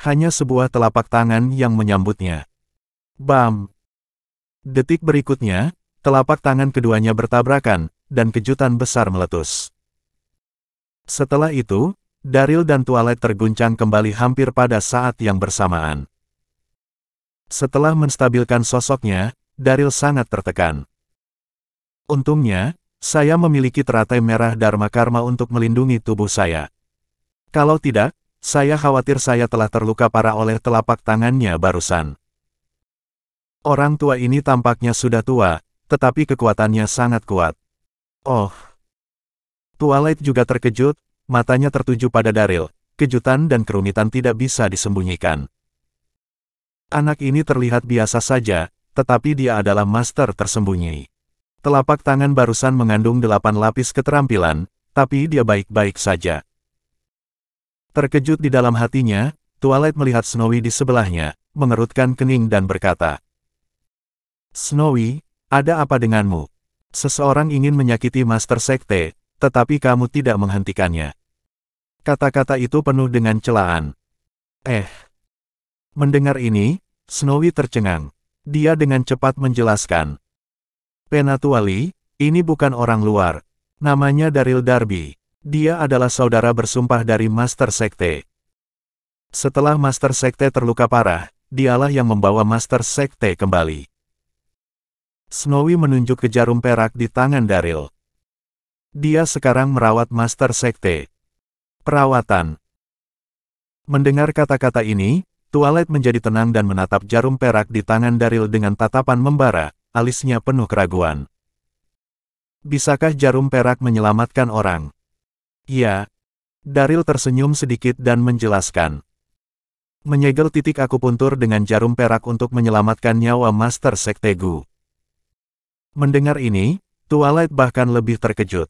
Hanya sebuah telapak tangan yang menyambutnya. Bam! Detik berikutnya, telapak tangan keduanya bertabrakan, dan kejutan besar meletus. Setelah itu, Daryl dan Twilight terguncang kembali hampir pada saat yang bersamaan. Setelah menstabilkan sosoknya, Daryl sangat tertekan. Untungnya, saya memiliki teratai merah Dharma Karma untuk melindungi tubuh saya. Kalau tidak, saya khawatir saya telah terluka parah oleh telapak tangannya barusan. Orang tua ini tampaknya sudah tua, tetapi kekuatannya sangat kuat. Oh! Twilight juga terkejut, matanya tertuju pada Daryl, kejutan dan kerumitan tidak bisa disembunyikan. Anak ini terlihat biasa saja, tetapi dia adalah master tersembunyi. Telapak tangan barusan mengandung 8 lapis keterampilan, tapi dia baik-baik saja. Terkejut di dalam hatinya, Twilight melihat Snowy di sebelahnya, mengerutkan kening dan berkata, Snowy, ada apa denganmu? Seseorang ingin menyakiti Master Sekte, tetapi kamu tidak menghentikannya. Kata-kata itu penuh dengan celaan. Mendengar ini, Snowy tercengang. Dia dengan cepat menjelaskan. Penatua Li, ini bukan orang luar. Namanya Daryl Darby. Dia adalah saudara bersumpah dari Master Sekte. Setelah Master Sekte terluka parah, dialah yang membawa Master Sekte kembali. Snowy menunjuk ke jarum perak di tangan Daryl. Dia sekarang merawat Master Sekte. Perawatan. Mendengar kata-kata ini, Twilight menjadi tenang dan menatap jarum perak di tangan Daryl dengan tatapan membara, alisnya penuh keraguan. Bisakah jarum perak menyelamatkan orang? Ya. Daryl tersenyum sedikit dan menjelaskan. Menyegel titik akupuntur dengan jarum perak untuk menyelamatkan nyawa Master Sekte Gu. Mendengar ini, Twilight bahkan lebih terkejut.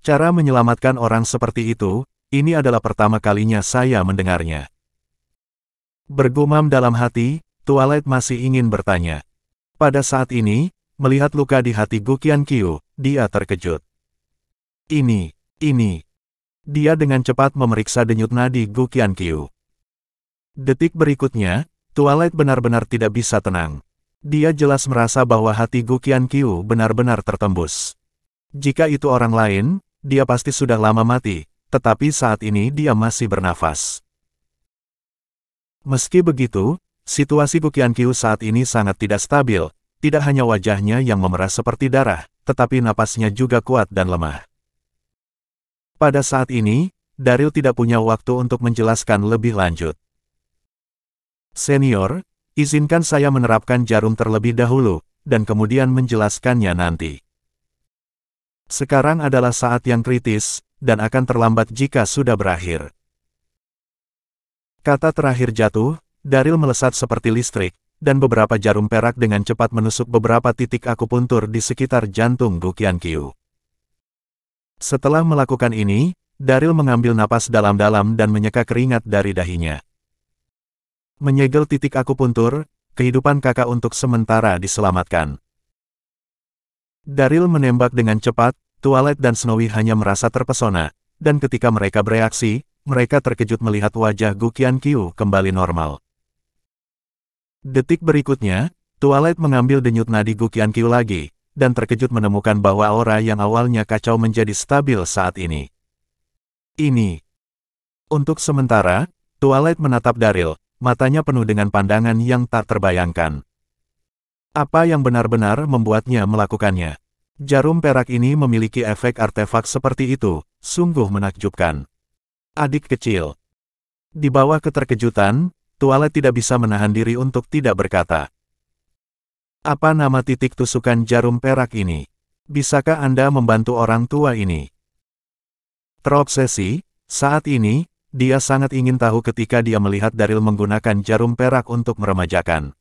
Cara menyelamatkan orang seperti itu, ini adalah pertama kalinya saya mendengarnya. Bergumam dalam hati, Twilight masih ingin bertanya. Pada saat ini, melihat luka di hati Gu Qianqiu, dia terkejut. Ini. Dia dengan cepat memeriksa denyut nadi Gu Qianqiu. Detik berikutnya, Twilight benar-benar tidak bisa tenang. Dia jelas merasa bahwa hati Gu Qianqiu benar-benar tertembus. Jika itu orang lain, dia pasti sudah lama mati, tetapi saat ini dia masih bernafas. Meski begitu, situasi Gu Qianqiu saat ini sangat tidak stabil, tidak hanya wajahnya yang memerah seperti darah, tetapi napasnya juga kuat dan lemah. Pada saat ini, Daryl tidak punya waktu untuk menjelaskan lebih lanjut. Senior, izinkan saya menerapkan jarum terlebih dahulu, dan kemudian menjelaskannya nanti. Sekarang adalah saat yang kritis, dan akan terlambat jika sudah berakhir. Kata terakhir jatuh, Daryl melesat seperti listrik, dan beberapa jarum perak dengan cepat menusuk beberapa titik akupuntur di sekitar jantung Gu Qianqiu. Setelah melakukan ini, Daryl mengambil napas dalam-dalam dan menyeka keringat dari dahinya. Menyegel titik akupuntur, kehidupan kakak untuk sementara diselamatkan. Daryl menembak dengan cepat, Twilight dan Snowy hanya merasa terpesona, dan ketika mereka bereaksi, mereka terkejut melihat wajah Gu Qianqiu kembali normal. Detik berikutnya, Twilight mengambil denyut nadi Gu Qianqiu lagi, dan terkejut menemukan bahwa aura yang awalnya kacau menjadi stabil saat ini. Untuk sementara, Twilight menatap Daryl, matanya penuh dengan pandangan yang tak terbayangkan. Apa yang benar-benar membuatnya melakukannya? Jarum perak ini memiliki efek artefak seperti itu, sungguh menakjubkan. Adik kecil. Di bawah keterkejutan, Twilight tidak bisa menahan diri untuk tidak berkata. Apa nama titik tusukan jarum perak ini? Bisakah Anda membantu orang tua ini? Terobsesi, saat ini, dia sangat ingin tahu ketika dia melihat Daryl menggunakan jarum perak untuk meremajakan.